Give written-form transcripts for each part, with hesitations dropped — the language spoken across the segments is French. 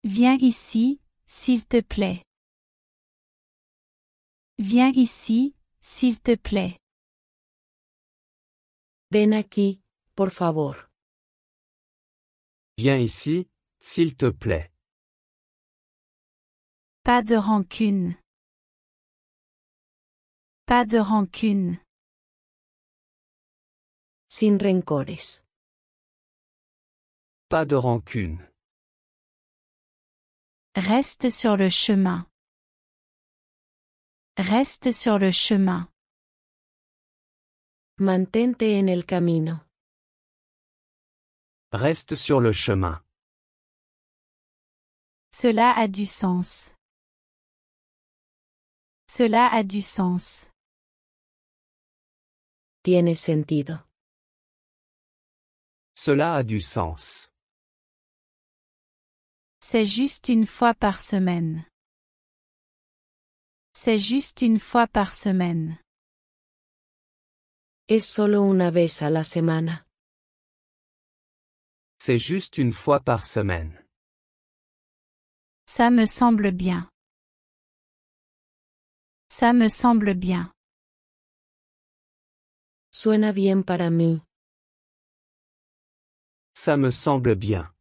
Viens ici, s'il te plaît. Viens ici, s'il te plaît. Ven aquí, por favor. Viens ici, s'il te plaît. Pas de rancune. Pas de rancune. Sin rencores. Pas de rancune. Reste sur le chemin. Reste sur le chemin. Mantente en el camino. Reste sur le chemin. Cela a du sens. Cela a du sens. Tiene sentido. Cela a du sens. C'est juste une fois par semaine. C'est juste une fois par semaine. Es solo una vez a la semana. C'est juste une fois par semaine. Ça me semble bien. Ça me semble bien. Suena bien para mí. Ça me semble bien.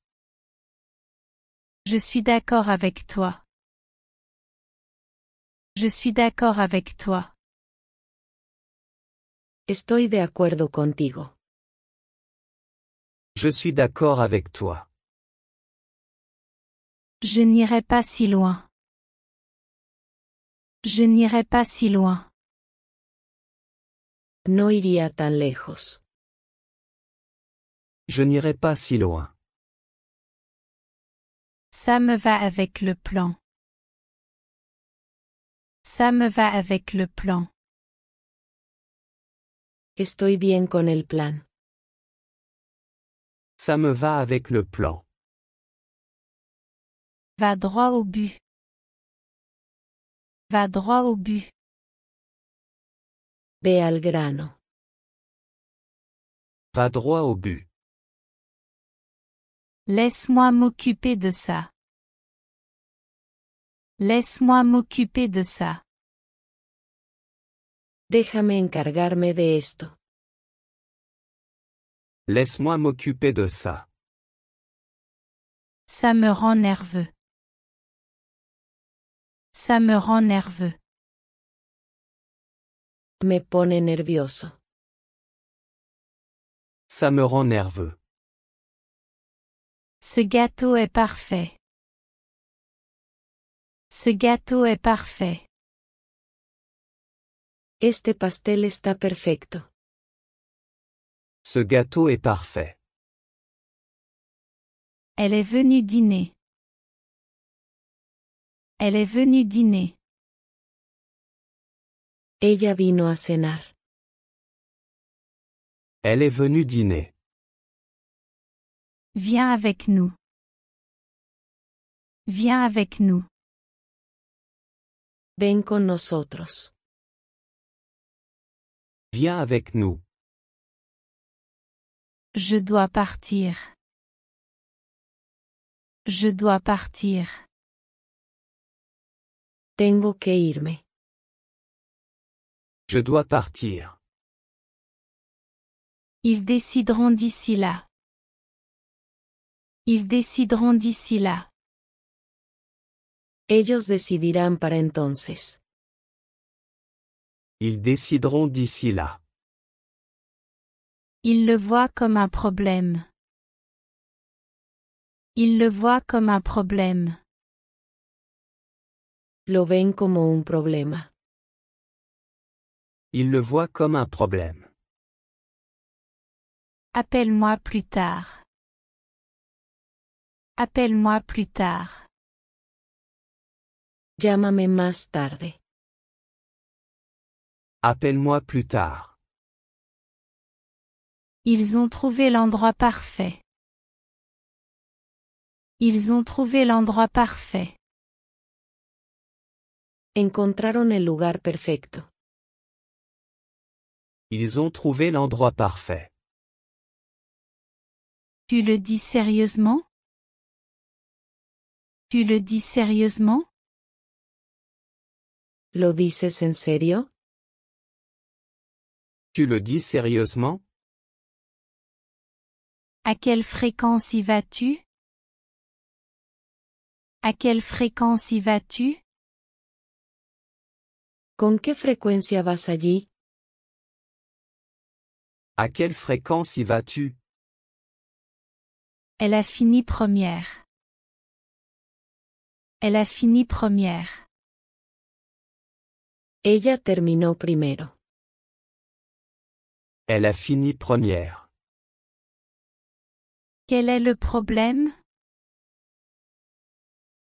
Je suis d'accord avec toi. Je suis d'accord avec toi. Estoy de acuerdo contigo. Je suis d'accord avec toi. Je n'irai pas si loin. Je n'irai pas si loin. No iría tan lejos. Je n'irai pas si loin. Ça me va avec le plan. Ça me va avec le plan. Estoy bien con el plan. Ça me va avec le plan. Va droit au but. Va droit au but. Ve al grano. Va droit au but. Laisse-moi m'occuper de ça. Laisse-moi m'occuper de ça. Déjame encargarme de esto. Laisse-moi m'occuper de ça. Ça me rend nerveux. Ça me rend nerveux. Me pone nervioso. Ça me rend nerveux. Ce gâteau est parfait. Ce gâteau est parfait. Este pastel está perfecto. Ce gâteau est parfait. Elle est venue dîner. Elle est venue dîner. Ella vino a cenar. Elle est venue dîner. Viens avec nous. Viens avec nous. Ven con nosotros. Viens avec nous. Je dois partir. Je dois partir. Tengo que irme. Je dois partir. Ils décideront d'ici là. Ils décideront d'ici là. Ellos decidirán para entonces. Ils décideront d'ici là. Ils le voient comme un problème. Ils le voient comme un problème. Lo ven como un problema. Ils le voient comme un problème. Appelle-moi plus tard. Appelle-moi plus tard. Llámame más tarde. Appelle-moi plus tard. Ils ont trouvé l'endroit parfait. Ils ont trouvé l'endroit parfait. Encontraron el lugar perfecto. Ils ont trouvé l'endroit parfait. Tu le dis sérieusement? Tu le dis sérieusement? ¿Lo dices en serio? Tu le dis sérieusement? À quelle fréquence y vas-tu? À quelle fréquence y vas-tu? ¿Con qué frecuencia vas allí? À quelle fréquence y vas-tu? Elle a fini première. Elle a fini première. Ella terminó primero. Elle a fini première. Quel est le problème?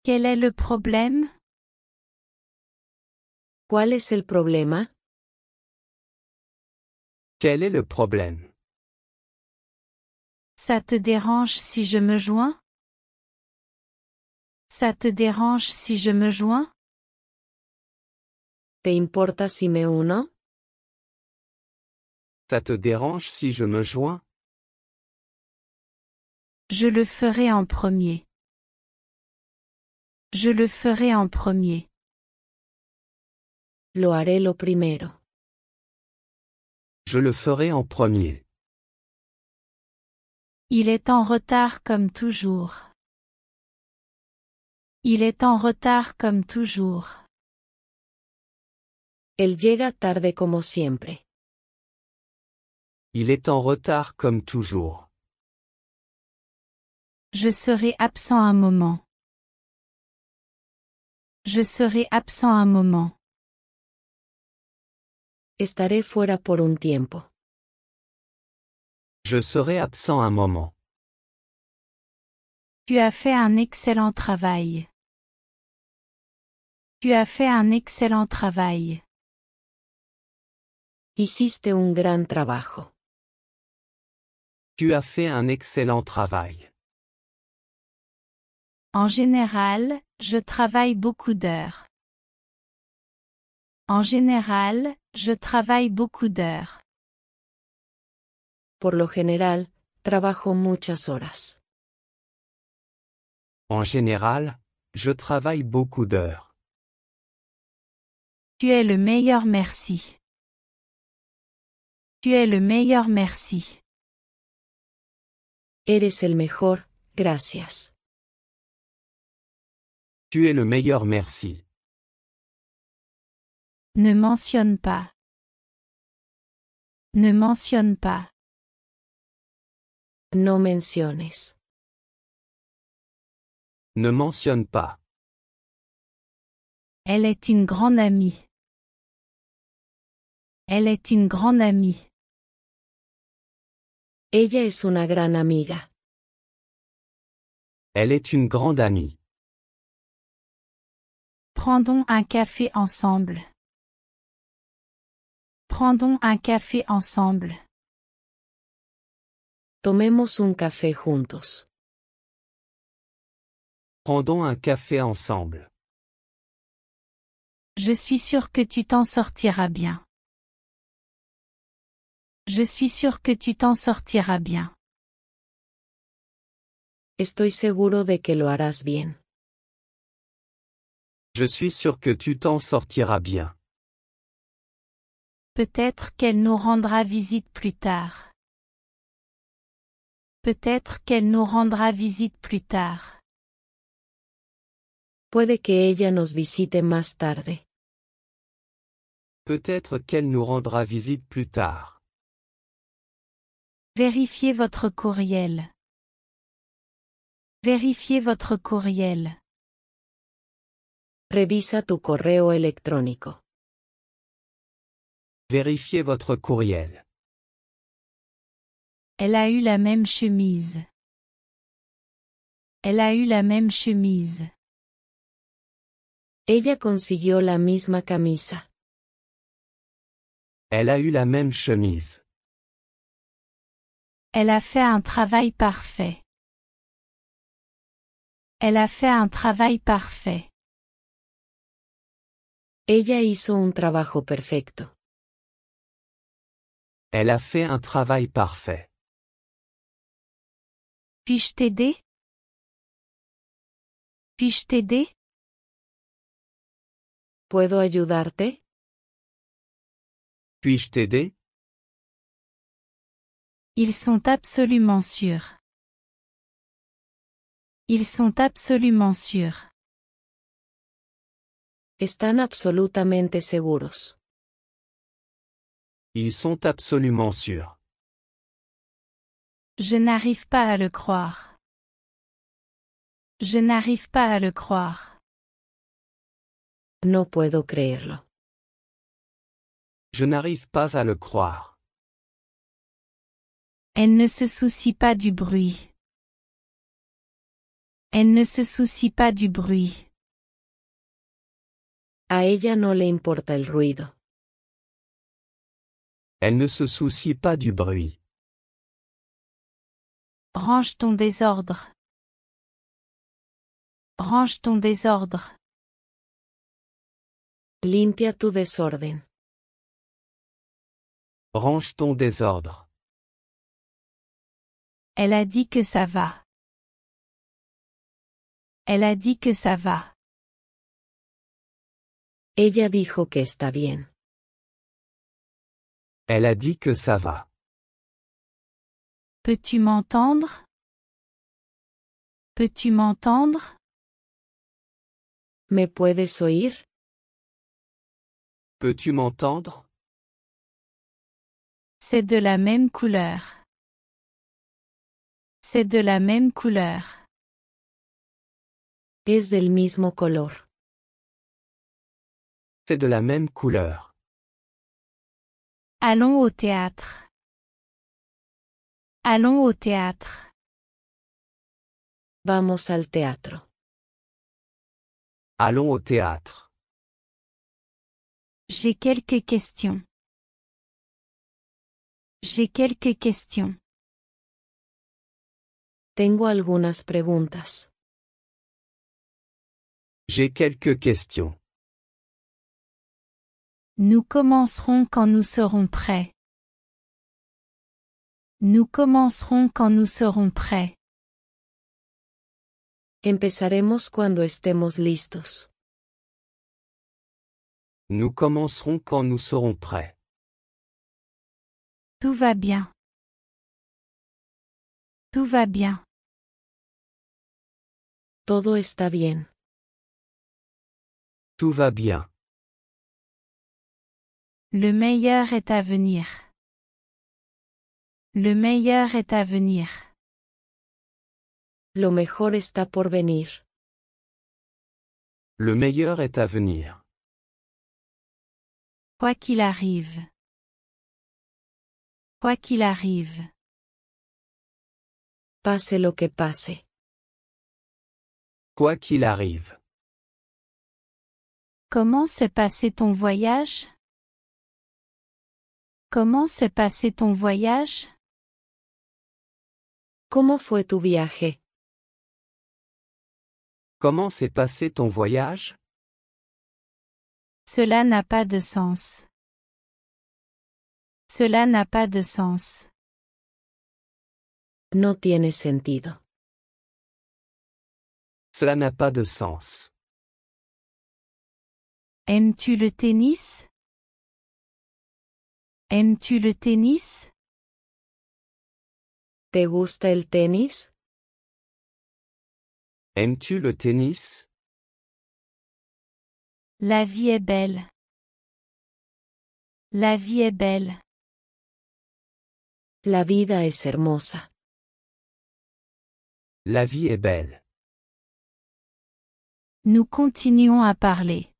Quel est le problème? ¿Cuál es el problema? Quel est le problème? Ça te dérange si je me joins? Ça te dérange si je me joins? ¿Te importa si me uno? Ça te dérange si je me joins? Je le ferai en premier. Je le ferai en premier. Lo haré lo primero. Je le ferai en premier. Il est en retard comme toujours. Il est en retard comme toujours. Él llega tarde como siempre. Il est en retard comme toujours. Je serai absent un moment. Je serai absent un moment. Estaré fuera por un tiempo. Je serai absent un moment. Tu as fait un excellent travail. Tu as fait un excellent travail. Hiciste un gran trabajo. Tu as fait un excellent travail. En général, je travaille beaucoup d'heures. En général, je travaille beaucoup d'heures. Por lo general, trabajo muchas horas. En général, je travaille beaucoup d'heures. Tu es le meilleur, merci. Tu es le meilleur, merci. Eres el mejor, gracias. Tu es le meilleur, merci. Ne mentionne pas. Ne mentionne pas. No menciones. Ne mentionne pas. Elle est une grande amie. Elle est une grande amie. Ella es una gran amiga. Elle est une grande amie. Prendons un café ensemble. Prendons un café ensemble. Tomemos un café juntos. Prendons un café ensemble. Je suis sûr que tu t'en sortiras bien. Je suis sûr que tu t'en sortiras bien. Estoy seguro de que lo harás bien. Je suis sûr que tu t'en sortiras bien. Peut-être qu'elle nous rendra visite plus tard. Peut-être qu'elle nous rendra visite plus tard. Puede que ella nos visite más tarde. Peut-être qu'elle nous rendra visite plus tard. Vérifiez votre courriel. Vérifiez votre courriel. Revisa tu correo electrónico. Vérifiez votre courriel. Elle a eu la même chemise. Elle a eu la même chemise. Ella consiguió la misma camisa. Elle a eu la même chemise. Elle a fait un travail parfait. Elle a fait un travail parfait. Ella hizo un trabajo perfecto. Elle a fait un travail parfait. Puis-je t'aider? Puis-je t'aider? ¿Puedo ayudarte? Puis-je t'aider? Ils sont absolument sûrs. Ils sont absolument sûrs. Están absolutamente seguros. Ils sont absolument sûrs. Je n'arrive pas à le croire. Je n'arrive pas à le croire. No puedo creerlo. Je n'arrive pas à le croire. Elle ne se soucie pas du bruit. Elle ne se soucie pas du bruit. A ella no le importa el ruido. Elle ne se soucie pas du bruit. Range ton désordre. Range ton désordre. Limpia tu desorden. Range ton désordre. Elle a dit que ça va. Elle a dit que ça va. Ella dijo que está bien. Elle a dit que ça va. Peux-tu m'entendre? Peux-tu m'entendre? ¿Me puedes oír? Peux-tu m'entendre? C'est de la même couleur. C'est de la même couleur. Es del mismo color. C'est de la même couleur. Allons au théâtre. Allons au théâtre. Vamos al teatro. Allons au théâtre. J'ai quelques questions. J'ai quelques questions. Tengo algunas preguntas. J'ai quelques questions. Nous commencerons quand nous serons prêts. Nous commencerons quand nous serons prêts. Empezaremos cuando estemos listos. Nous commencerons quand nous serons prêts. Tout va bien. Tout va bien. Todo está bien. Tout va bien. Le meilleur est à venir. Le meilleur est à venir. Lo mejor está por venir. Le meilleur est à venir. Quoi qu'il arrive. Quoi qu'il arrive. Pase lo que pase. Quoi qu'il arrive. Comment s'est passé ton voyage? Comment s'est passé ton voyage? ¿Cómo fue tu viaje? Comment s'est passé ton voyage? Cela n'a pas de sens. Cela n'a pas de sens. No tiene sentido. Cela n'a pas de sens. Aimes-tu le tennis? Aimes-tu le tennis? ¿Te gusta el tenis? Aimes-tu le tennis? La vie est belle. La vie est belle. La vida es hermosa. La vie est belle. Nous continuons à parler.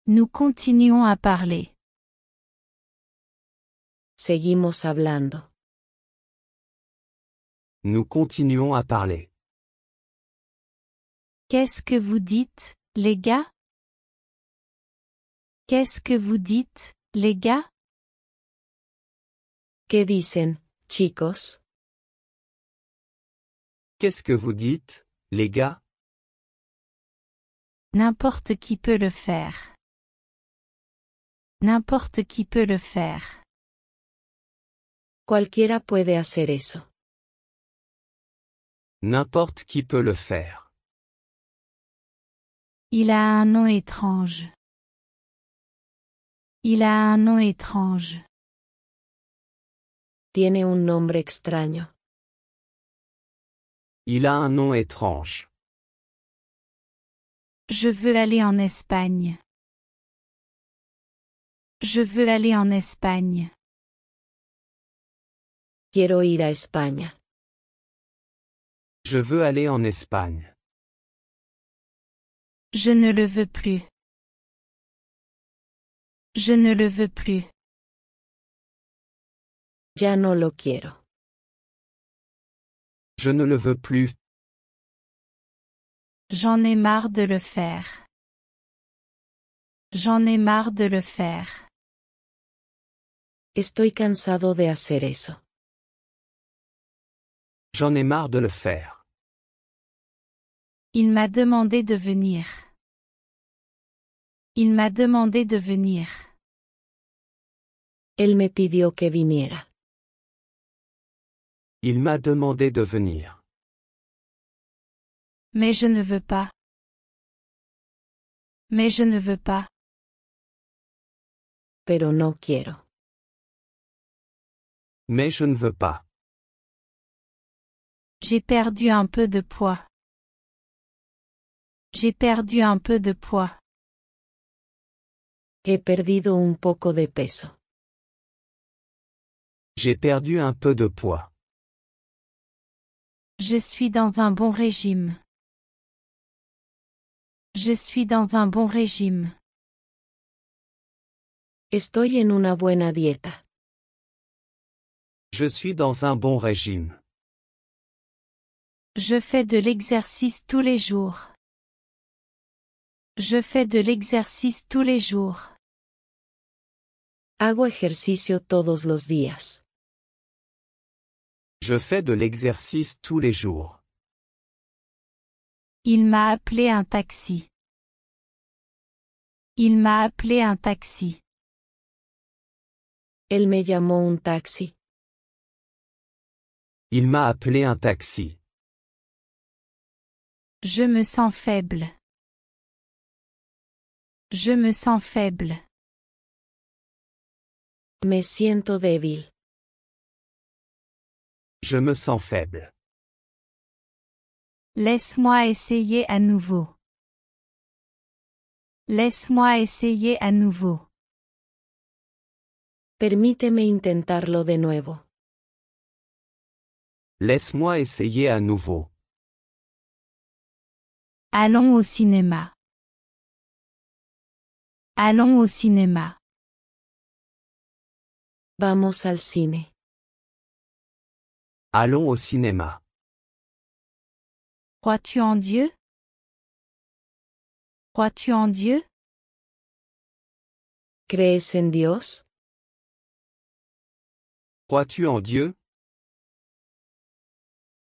Nous continuons à parler. Seguimos hablando. Nous continuons à parler. Qu'est-ce que vous dites, les gars? Qu'est-ce que vous dites, les gars? ¿Qué dicen, chicos? Qu'est-ce que vous dites, les gars? N'importe qui peut le faire. N'importe qui peut le faire. Cualquiera puede hacer eso. N'importe qui peut le faire. Il a un nom étrange. Il a un nom étrange. Tiene un nombre extraño. Il a un nom étrange. Je veux aller en Espagne. Je veux aller en Espagne. Quiero ir a España. Je veux aller en Espagne. Je ne le veux plus. Je ne le veux plus. Ya no lo quiero. Je ne le veux plus. J'en ai marre de le faire. J'en ai marre de le faire. Estoy cansado de hacer eso. J'en ai marre de le faire. Il m'a demandé de venir. Il m'a demandé de venir. Él me pidió que viniera. Il m'a demandé de venir. Mais je ne veux pas. Mais je ne veux pas. Pero no quiero. Mais je ne veux pas. J'ai perdu un peu de poids. J'ai perdu un peu de poids. He perdido un poco de peso. J'ai perdu un peu de poids. Je suis dans un bon régime. Je suis dans un bon régime. Estoy en una buena dieta. Je suis dans un bon régime. Je fais de l'exercice tous les jours. Je fais de l'exercice tous les jours. Hago ejercicio todos los días. Je fais de l'exercice tous les jours. Il m'a appelé un taxi. Il m'a appelé un taxi. Él me llamó un taxi. Il m'a appelé un taxi. Je me sens faible. Je me sens faible. Me siento débil. Je me sens faible. Laisse-moi essayer à nouveau. Laisse-moi essayer à nouveau. Permíteme intentarlo de nuevo. Laisse-moi essayer à nouveau. Allons au cinéma. Allons au cinéma. Vamos al cine. Allons au cinéma. Crois-tu en Dieu? Crois-tu en Dieu? ¿Crees en Dios? Crois-tu en Dieu?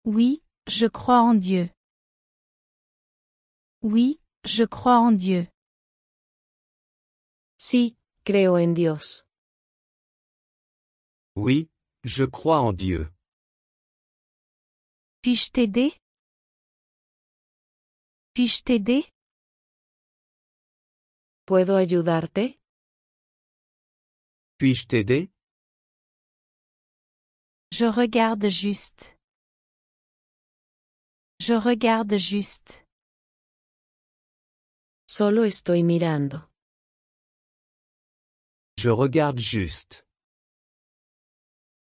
Oui, je crois en Dieu. Oui, je crois en Dieu. Sí, creo en Dios. Oui, je crois en Dieu. Puis-je t'aider? Puis-je t'aider? ¿Puedo ayudarte? Puis-je t'aider? Je regarde juste. Je regarde juste. Solo estoy mirando. Je regarde juste.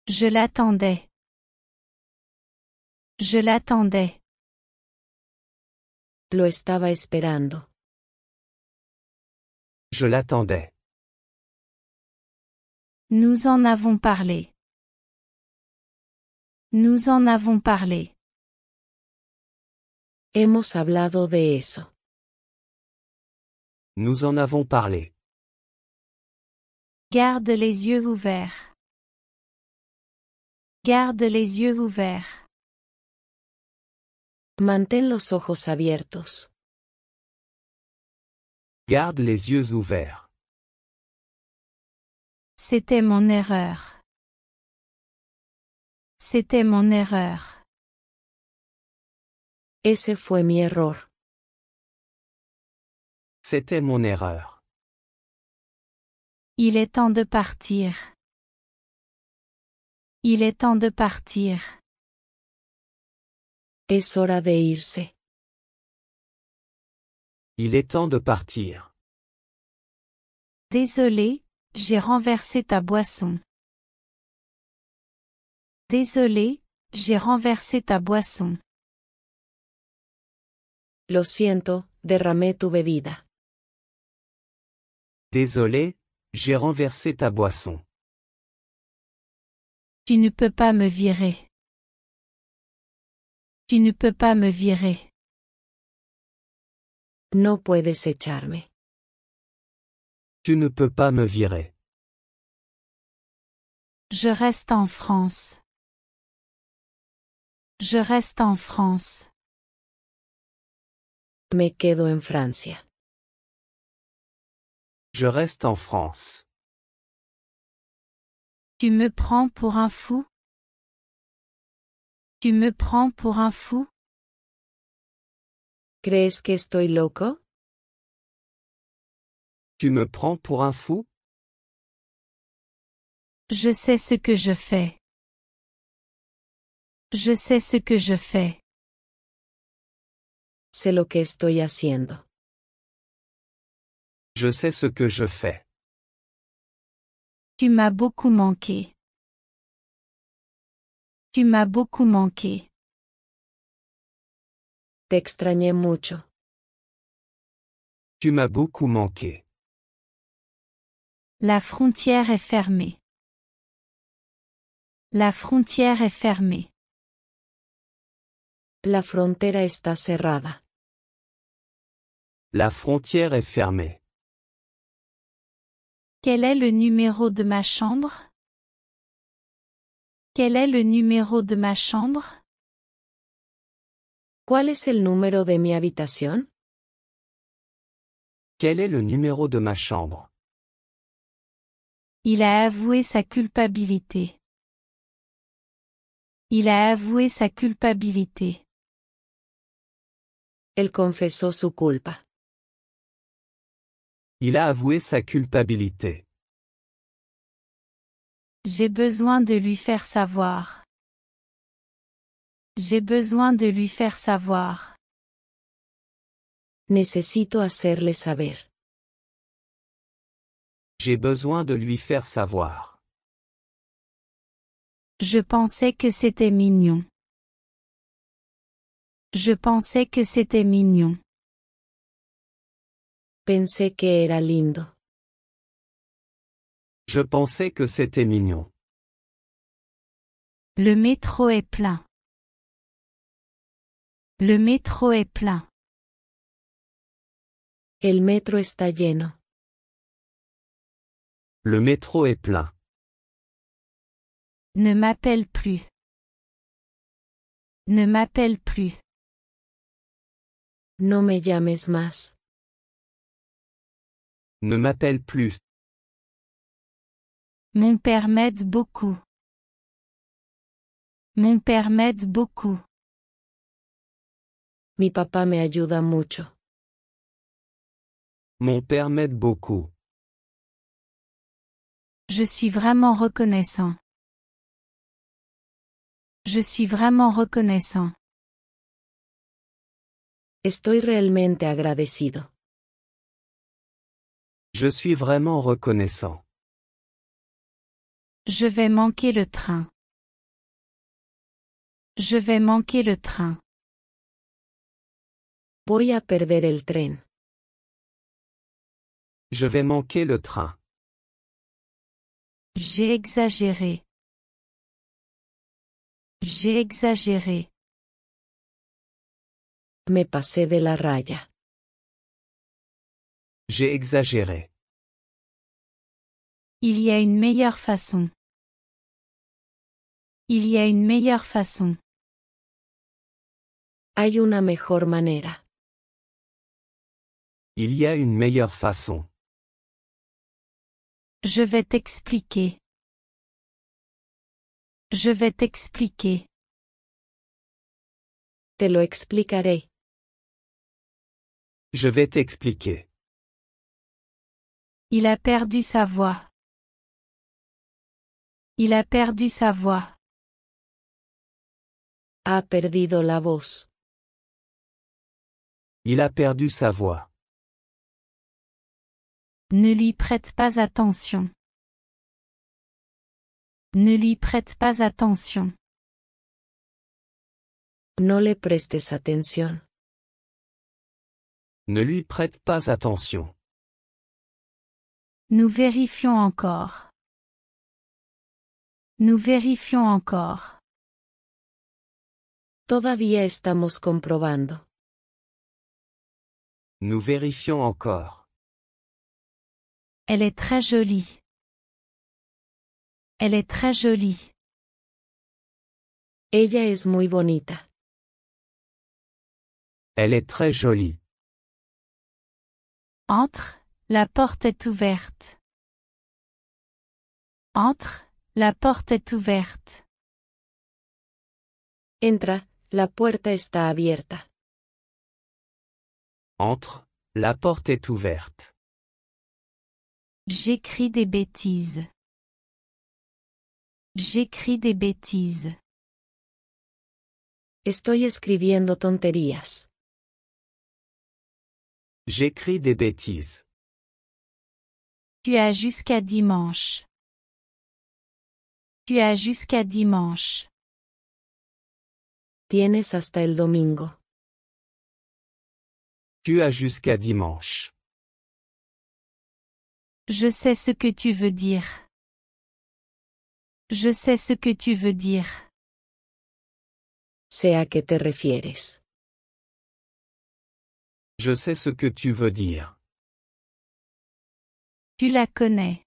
Je l'attendais. Je l'attendais. Lo estaba esperando. Je l'attendais. Nous en avons parlé. Nous en avons parlé. Hemos hablado de eso. Nous en avons parlé. Garde les yeux ouverts. Garde les yeux ouverts. Mantén los ojos abiertos. Garde les yeux ouverts. C'était mon erreur. C'était mon erreur. Ese fue mi error. C'était mon erreur. Il est temps de partir. Il est temps de partir. Es hora de irse. Il est temps de partir. Désolé, j'ai renversé ta boisson. Désolé, j'ai renversé ta boisson. Lo siento, derramé tu bebida. Désolé, j'ai renversé ta boisson. Tu ne peux pas me virer. Tu ne peux pas me virer. No puedes echarme. Tu ne peux pas me virer. Je reste en France. Je reste en France. Me quedo en Francia. Je reste en France. Tu me prends pour un fou? Tu me prends pour un fou? ¿Crees que estoy loco? Tu me prends pour un fou? Je sais ce que je fais. Je sais ce que je fais. Sé lo que estoy haciendo. Je sais ce que je fais. Tu m'as beaucoup manqué. Tu m'as beaucoup manqué. Te extrañé mucho. Tu m'as beaucoup manqué. La frontière est fermée. La frontière est fermée. La frontera está cerrada. La frontière est fermée. Quel est le numéro de ma chambre? Quel est le numéro de ma chambre? ¿Cuál es el número de mi habitación? Quel est le numéro de ma chambre? Il a avoué sa culpabilité. Il a avoué sa culpabilité. Él confesó su culpa. Il a avoué sa culpabilité. J'ai besoin de lui faire savoir. J'ai besoin de lui faire savoir. Necesito hacerle saber. J'ai besoin de lui faire savoir. Je pensais que c'était mignon. Je pensais que c'était mignon. Pensé que era lindo. Je pensais que c'était mignon. Le métro est plein. Le métro est plein. El metro está lleno. Le métro est plein. Ne m'appelle plus. Ne m'appelle plus. No me llames más. Ne m'appelle plus. Mon père m'aide beaucoup. Mon père m'aide beaucoup. Mi papá me ayuda mucho. Mon père m'aide beaucoup. Je suis vraiment reconnaissant. Je suis vraiment reconnaissant. Estoy realmente agradecido. Je suis vraiment reconnaissant. Je vais manquer le train. Je vais manquer le train. Voy a perder el tren. Je vais manquer le train. J'ai exagéré. J'ai exagéré. Me pasé de la raya. J'ai exagéré. Il y a une meilleure façon. Il y a une meilleure façon. Hay una mejor manera. Il y a une meilleure façon. Je vais t'expliquer. Je vais t'expliquer. Te lo explicaré. Je vais t'expliquer. Il a perdu sa voix. Il a perdu sa voix. Ha perdido la voz. Il a perdu sa voix. Ne lui prête pas attention. Ne lui prête pas attention. No le prestes atención. Ne lui prête pas attention. Nous vérifions encore. Nous vérifions encore. Todavía estamos comprobando. Nous vérifions encore. Elle est très jolie. Elle est très jolie. Ella es muy bonita. Elle est très jolie. Entre, la porte est ouverte. Entre, la porte est ouverte. Entra, la puerta está abierta. Entre, la porte est ouverte. J'écris des bêtises. J'écris des bêtises. Estoy escribiendo tonterías. J'écris des bêtises. Tu as jusqu'à dimanche. Tu as jusqu'à dimanche. Tienes hasta el domingo. Tu as jusqu'à dimanche. Je sais ce que tu veux dire. Je sais ce que tu veux dire. Sé a qué te refieres. Je sais ce que tu veux dire. Tu la connais.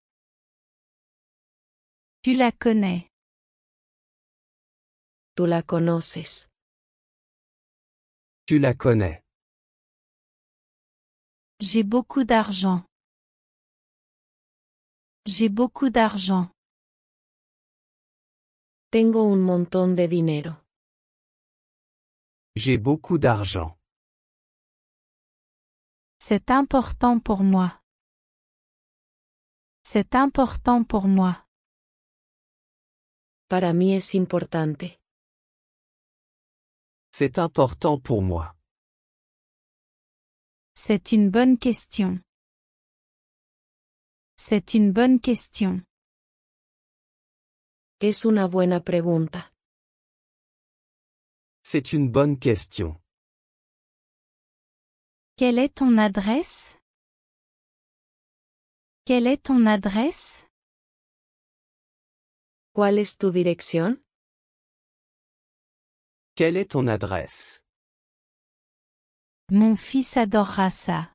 Tu la connais. Tú la conoces. Tu la connais. J'ai beaucoup d'argent. J'ai beaucoup d'argent. Tengo un montón de dinero. J'ai beaucoup d'argent. C'est important pour moi. C'est important pour moi. Para mí es importante. C'est important pour moi. C'est une bonne question. C'est une bonne question. Es una buena pregunta. C'est une bonne question. Quelle est ton adresse? Quelle est ton adresse? ¿Cuál es tu dirección? Quelle est ton adresse? Mon fils adorera ça.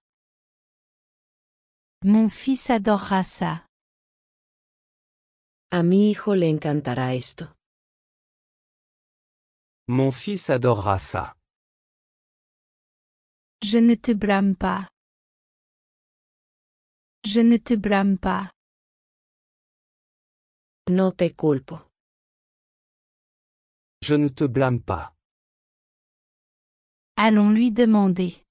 Mon fils adorera ça. A mi hijo le encantará esto. Mon fils adorera ça. Je ne te blâme pas. Je ne te blâme pas. No te culpo. Je ne te blâme pas. Allons lui demander.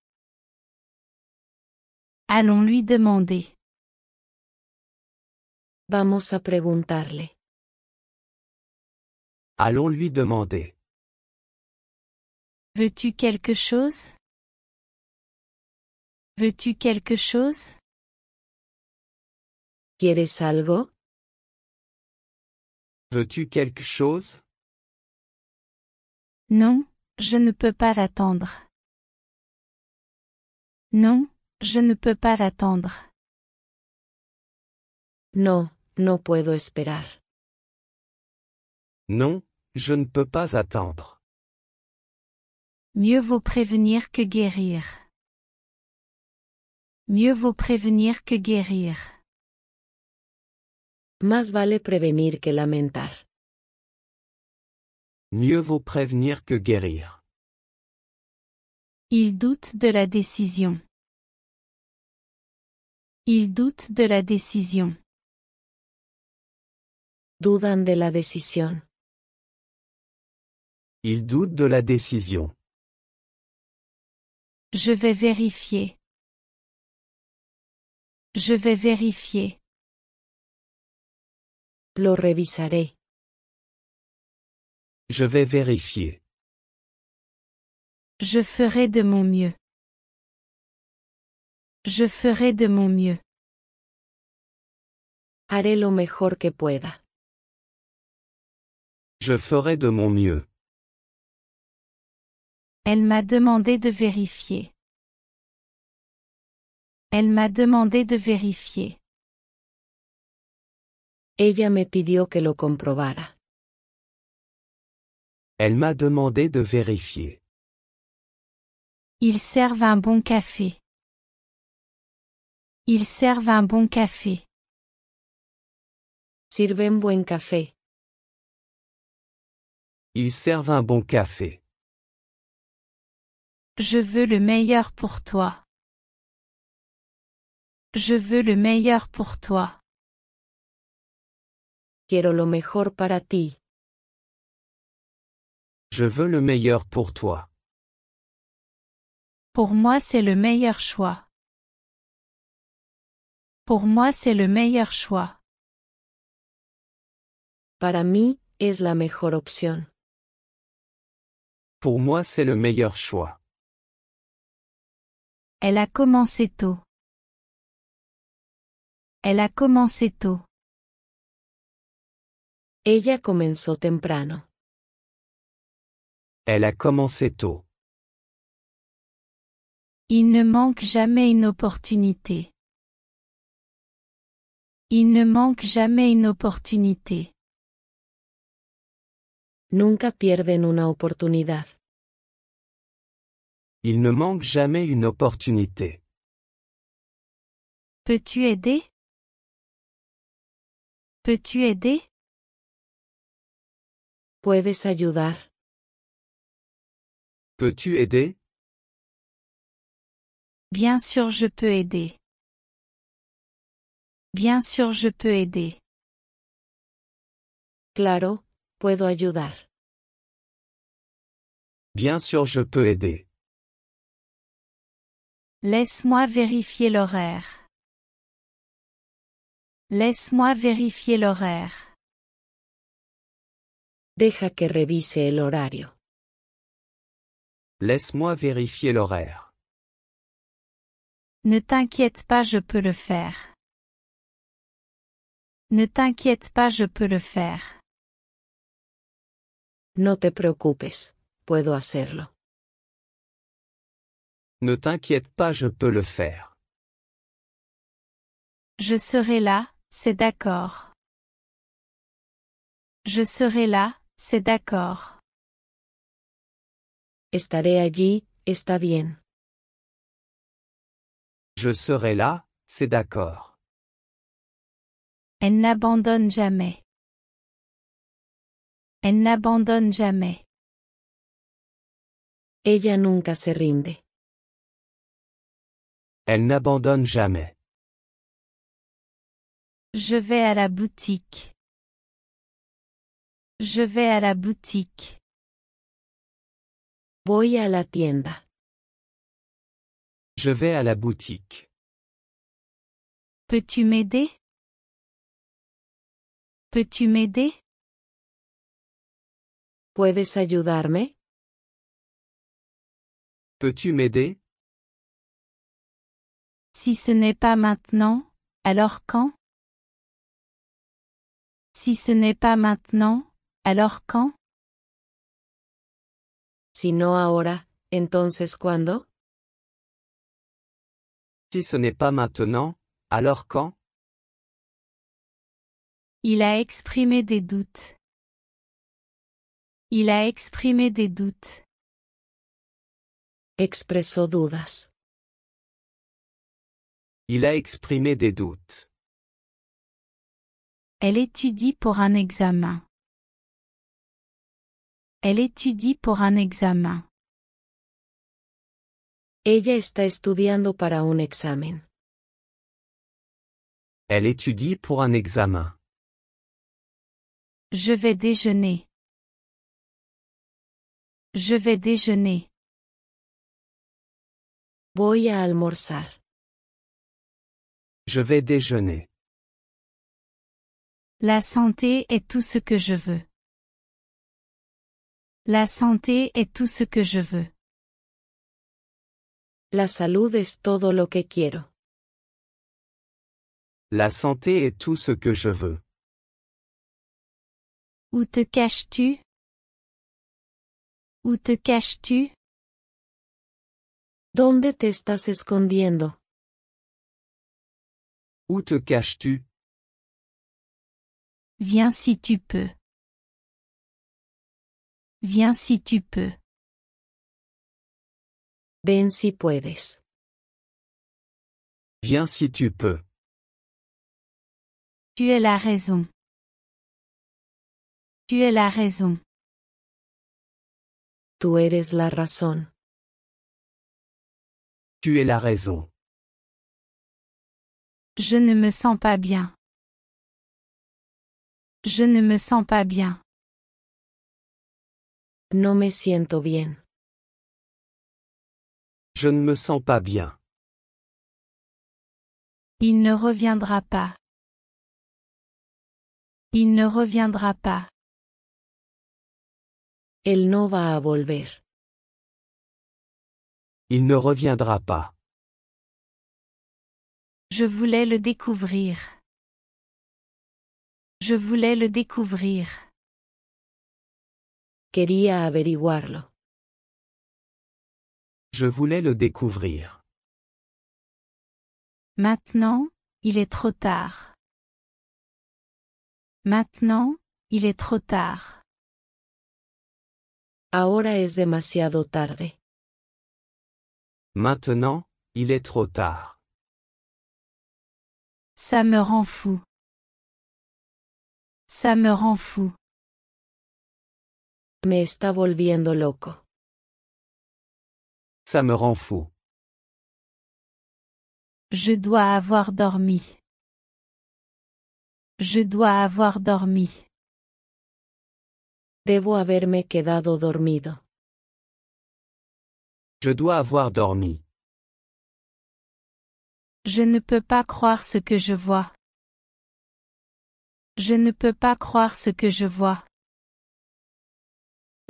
Allons lui demander. Vamos a preguntarle. Allons lui demander. Veux-tu quelque chose? Veux-tu quelque chose? ¿Quieres algo? Veux-tu quelque chose? Non, je ne peux pas attendre. Non, je ne peux pas attendre. No, no puedo esperar. Non, je ne peux pas attendre. Mieux vaut prévenir que guérir. Mieux vaut prévenir que guérir. Más vale prevenir que lamentar. Mieux vaut prévenir que guérir. Il doute de la décision. Il doute de la décision. Dudan de la decisión. Il doute de la décision. Je vais vérifier. Je vais vérifier. Lo revisaré. Je vais vérifier. Je ferai de mon mieux. Je ferai de mon mieux. Haré lo mejor que pueda. Je ferai de mon mieux. Elle m'a demandé de vérifier. Elle m'a demandé de vérifier. Ella me pidió que lo comprobara. Elle m'a demandé de vérifier. Ils servent un bon café. Ils servent un bon café. Sirven buen café. Ils servent un bon café. Je veux le meilleur pour toi. Je veux le meilleur pour toi. Quiero lo mejor para ti. Je veux le meilleur pour toi. Pour moi, c'est le meilleur choix. Pour moi, c'est le meilleur choix. Para mí, es la mejor opción. Pour moi, c'est le meilleur choix. Elle a commencé tôt. Elle a commencé tôt. Ella comenzó temprano. Elle a commencé tôt. Il ne manque jamais une opportunité. Il ne manque jamais une opportunité. Nunca pierden una oportunidad. Il ne manque jamais une opportunité. Peux-tu aider? Peux-tu aider? ¿Puedes ayudar? Peux-tu aider? Bien sûr, je peux aider. Bien sûr, je peux aider. Claro, puedo ayudar. Bien sûr, je peux aider. Laisse-moi vérifier l'horaire. Laisse-moi vérifier l'horaire. Deja que revise el horario. Laisse-moi vérifier l'horaire. Ne t'inquiète pas, je peux le faire. Ne t'inquiète pas, je peux le faire. No te preocupes, puedo hacerlo. Ne t'inquiète pas, je peux le faire. Je serai là, c'est d'accord. Je serai là, c'est d'accord. Estaré allí, está bien. Je serai là, c'est d'accord. Elle n'abandonne jamais. Elle n'abandonne jamais. Ella nunca se rinde. Elle n'abandonne jamais. Je vais à la boutique. Je vais à la boutique. Voy a la tienda. Je vais à la boutique. Peux-tu m'aider? Peux-tu m'aider? ¿Puedes ayudarme? Peux-tu m'aider? Si ce n'est pas maintenant, alors quand? Si ce n'est pas maintenant, alors quand? Si no ahora, entonces ¿cuándo? Si ce n'est pas maintenant, alors quand? Il a exprimé des doutes. Il a exprimé des doutes. Expresó dudas. Il a exprimé des doutes. Elle étudie pour un examen. Elle étudie pour un examen. Ella está estudiando para un examen. Elle étudie pour un examen. Je vais déjeuner. Je vais déjeuner. Voy a almorzar. Je vais déjeuner. La santé est tout ce que je veux. La santé est tout ce que je veux. La salud es todo lo que quiero. La santé est tout ce que je veux. Où te caches-tu? Où te caches-tu? ¿Dónde te estás escondiendo? Où te caches-tu? Viens si tu peux. Viens si tu peux. Ven si puedes. Viens si tu peux. Tu es la raison. Tu es la raison. Tú eres la razón. Tu es la raison. Je ne me sens pas bien. Je ne me sens pas bien. No me siento bien. Je ne me sens pas bien. Il ne reviendra pas. Il ne reviendra pas. Él no va a volver. Il ne reviendra pas. Je voulais le découvrir. Je voulais le découvrir. Quería averiguarlo. Je voulais le découvrir. Maintenant, il est trop tard. Maintenant, il est trop tard. Ahora es demasiado tarde. Maintenant, il est trop tard. Ça me rend fou. Ça me rend fou. Me está volviendo loco. Ça me rend fou. Je dois avoir dormi. Je dois avoir dormi. Debo haberme quedado dormido. Je dois avoir dormi. Je ne peux pas croire ce que je vois. Je ne peux pas croire ce que je vois.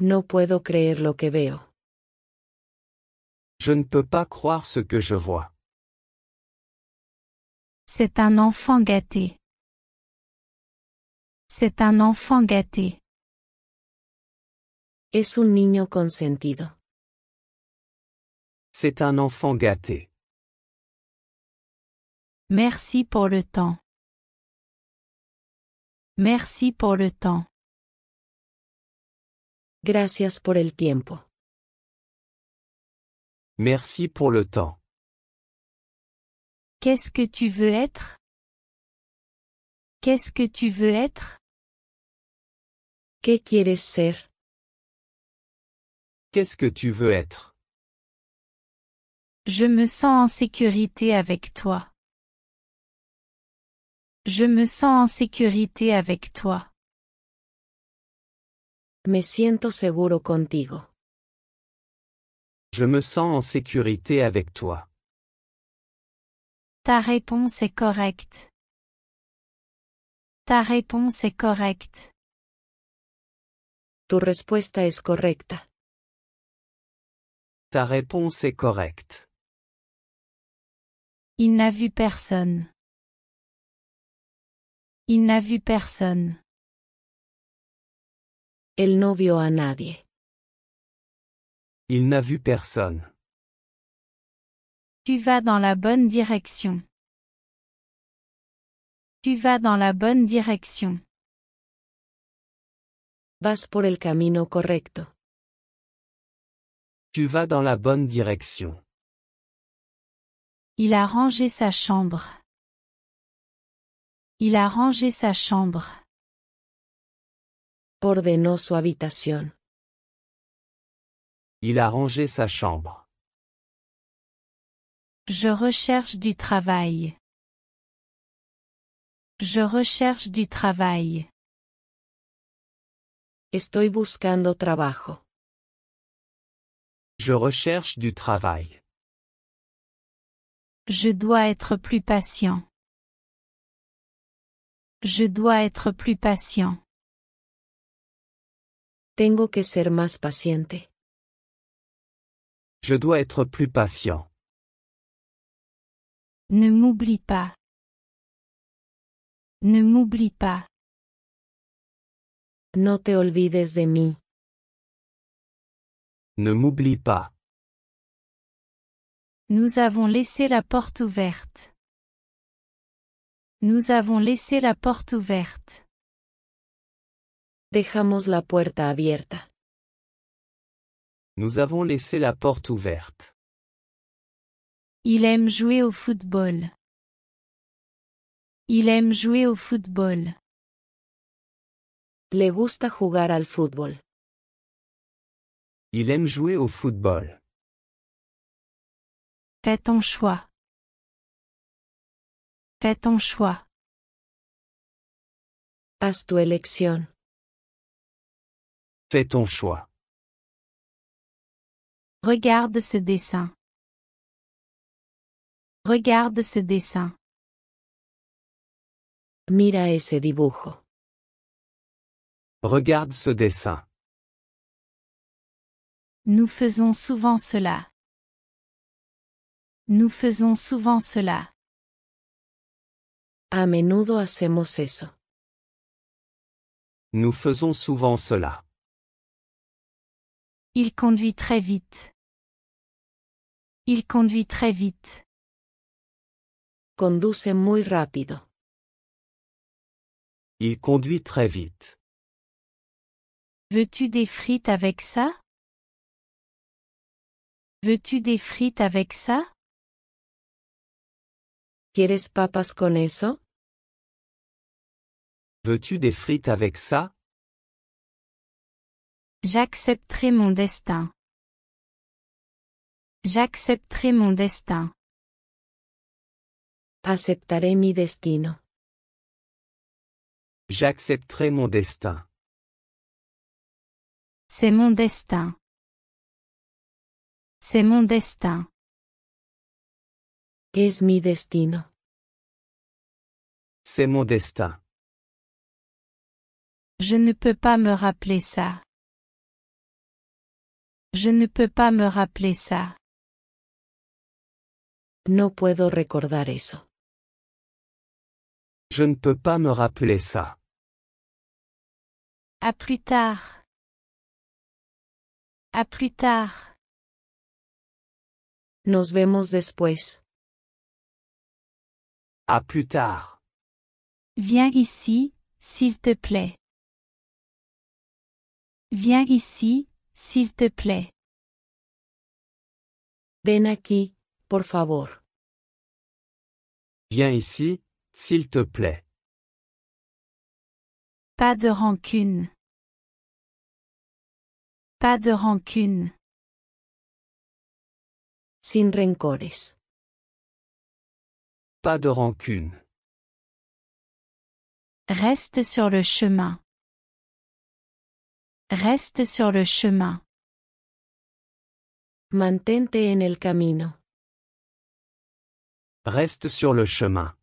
No puedo creer lo que veo. Je ne peux pas croire ce que je vois. C'est un enfant gâté. C'est un enfant gâté. Es un niño consentido. C'est un enfant gâté. Merci pour le temps. Merci pour le temps. Gracias por el tiempo. Merci pour le temps. Qu'est-ce que tu veux être? Qu'est-ce que tu veux être? ¿Qué quieres ser? Qu'est-ce que tu veux être? Je me sens en sécurité avec toi. Je me sens en sécurité avec toi. Me siento seguro contigo. Je me sens en sécurité avec toi. Ta réponse est correcte. Ta réponse est correcte. Tu respuesta es correcta. Ta réponse est correcte. Il n'a vu personne. Il n'a vu personne. Él no vio a nadie. Il n'a vu personne. Tu vas dans la bonne direction. Tu vas dans la bonne direction. Vas por el camino correcto. Tu vas dans la bonne direction. Il a rangé sa chambre. Il a rangé sa chambre. Ordenó su habitación. Il a rangé sa chambre. Je recherche du travail. Je recherche du travail. Estoy buscando trabajo. Je recherche du travail. Je dois être plus patient. Je dois être plus patient. Tengo que ser más paciente. Je dois être plus patient. Ne m'oublie pas. Ne m'oublie pas. No te olvides de mí. Ne m'oublie pas. Nous avons laissé la porte ouverte. Nous avons laissé la porte ouverte. Dejamos la puerta abierta. Nous avons laissé la porte ouverte. Il aime jouer au football. Il aime jouer au football. Le gusta jugar al fútbol. Il aime jouer au football. Fais ton choix. Fais ton choix. Haz tu elección. Fais ton choix. Regarde ce dessin. Regarde ce dessin. Mira ese dibujo. Regarde ce dessin. Nous faisons souvent cela. Nous faisons souvent cela. A menudo hacemos eso. Nous faisons souvent cela. Il conduit très vite. Il conduit très vite. Conduce muy rápido. Il conduit très vite. Veux-tu des frites avec ça? Veux-tu des frites avec ça? ¿Quieres papas con eso? Veux-tu des frites avec ça? J'accepterai mon destin. J'accepterai mon destin. Aceptaré mi destino. J'accepterai mon destin. C'est mon destin. C'est mon destin. Es mi destino. C'est mon destin. Je ne peux pas me rappeler ça. Je ne peux pas me rappeler ça. No puedo recordar eso. Je ne peux pas me rappeler ça. À plus tard. À plus tard. Nos vemos después. À plus tard. Viens ici, s'il te plaît. Viens ici, s'il te plaît. Ven aquí, por favor. Viens ici, s'il te plaît. Pas de rancune. Pas de rancune. Sin rencores. Pas de rancune. Reste sur le chemin. Reste sur le chemin. Mantente en el camino. Reste sur le chemin.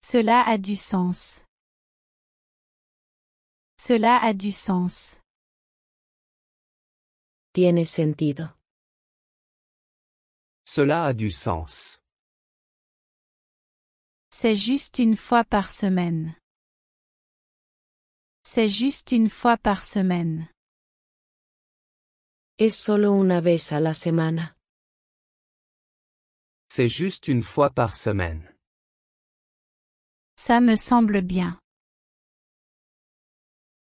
Cela a du sens. Cela a du sens. Tiene sentido. Cela a du sens. C'est juste une fois par semaine. C'est juste une fois par semaine. Es solo una vez a la semana. C'est juste une fois par semaine. Ça me semble bien.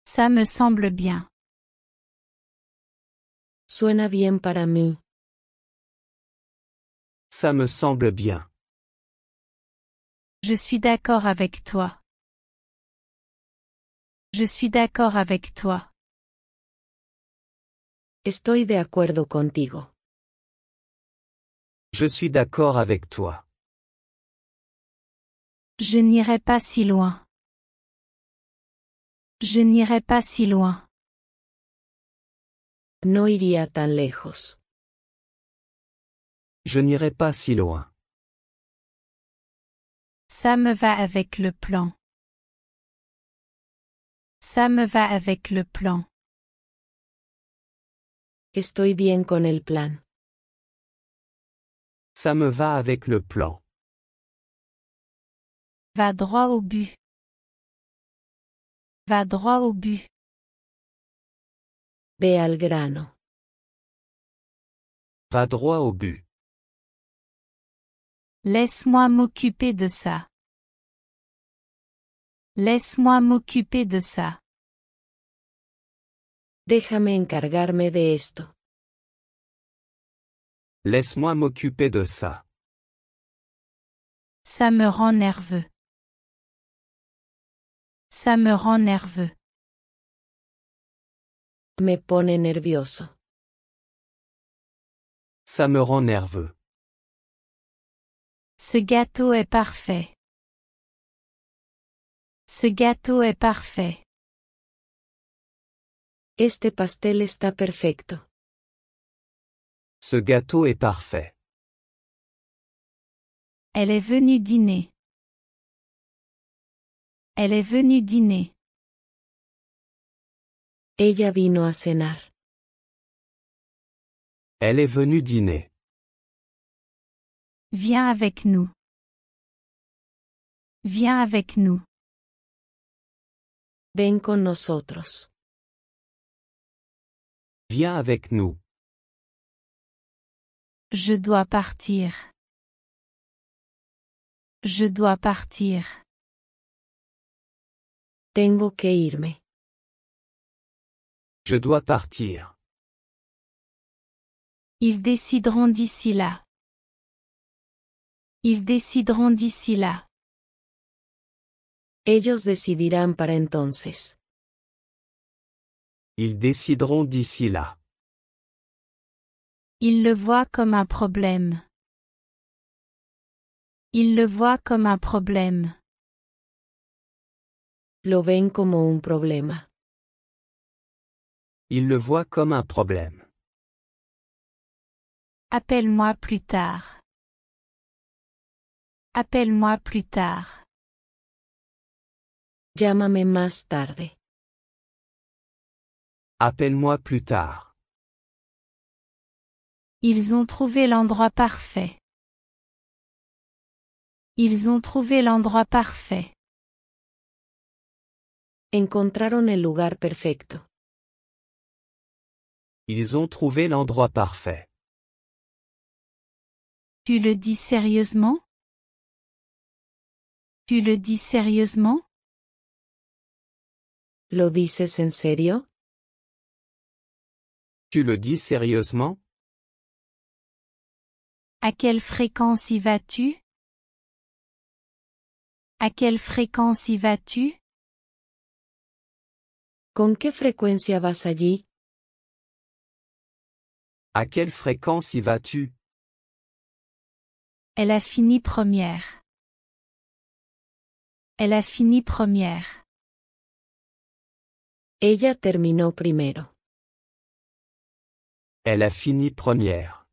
Ça me semble bien. Suena bien para mí. Ça me semble bien. Je suis d'accord avec toi. Je suis d'accord avec toi. Estoy de acuerdo contigo. Je suis d'accord avec toi. Je n'irai pas si loin. Je n'irai pas si loin. No iría tan lejos. Je n'irai pas si loin. Ça me va avec le plan. Ça me va avec le plan. Estoy bien con el plan. Ça me va avec le plan. Va droit au but. Va droit au but. Ve al grano. Va droit au but. Laisse-moi m'occuper de ça. Laisse-moi m'occuper de ça. Déjame encargarme de esto. Laisse-moi m'occuper de ça. Ça me rend nerveux. Ça me rend nerveux. Me pone nervioso. Ça me rend nerveux. Ce gâteau est parfait. Ce gâteau est parfait. Este pastel está perfecto. Ce gâteau est parfait. Elle est venue dîner. Elle est venue dîner. Ella vino a cenar. Elle est venue dîner. Viens avec nous. Viens avec nous. Ven con nosotros. Viens avec nous. Je dois partir. Je dois partir. Tengo que irme. Je dois partir. Ils décideront d'ici là. Ils décideront d'ici là. Ellos decidirán para entonces. Ils décideront d'ici là. Ils le voient comme un problème. Ils le voient comme un problème. Lo ven como un problema. Ils le voient comme un problème. Appelle-moi plus tard. Appelle-moi plus tard. Llámame más tarde. Appelle-moi plus tard. Ils ont trouvé l'endroit parfait. Ils ont trouvé l'endroit parfait. Encontraron el lugar perfecto. Ils ont trouvé l'endroit parfait. Tu le dis sérieusement? Tu le dis sérieusement? ¿Lo dices en serio? Tu le dis sérieusement? À quelle fréquence y vas-tu? À quelle fréquence y vas-tu? ¿Con qué frecuencia vas allí? À quelle fréquence y vas-tu? Elle a fini première. Elle a fini première. Ella terminó primero. Elle a fini première.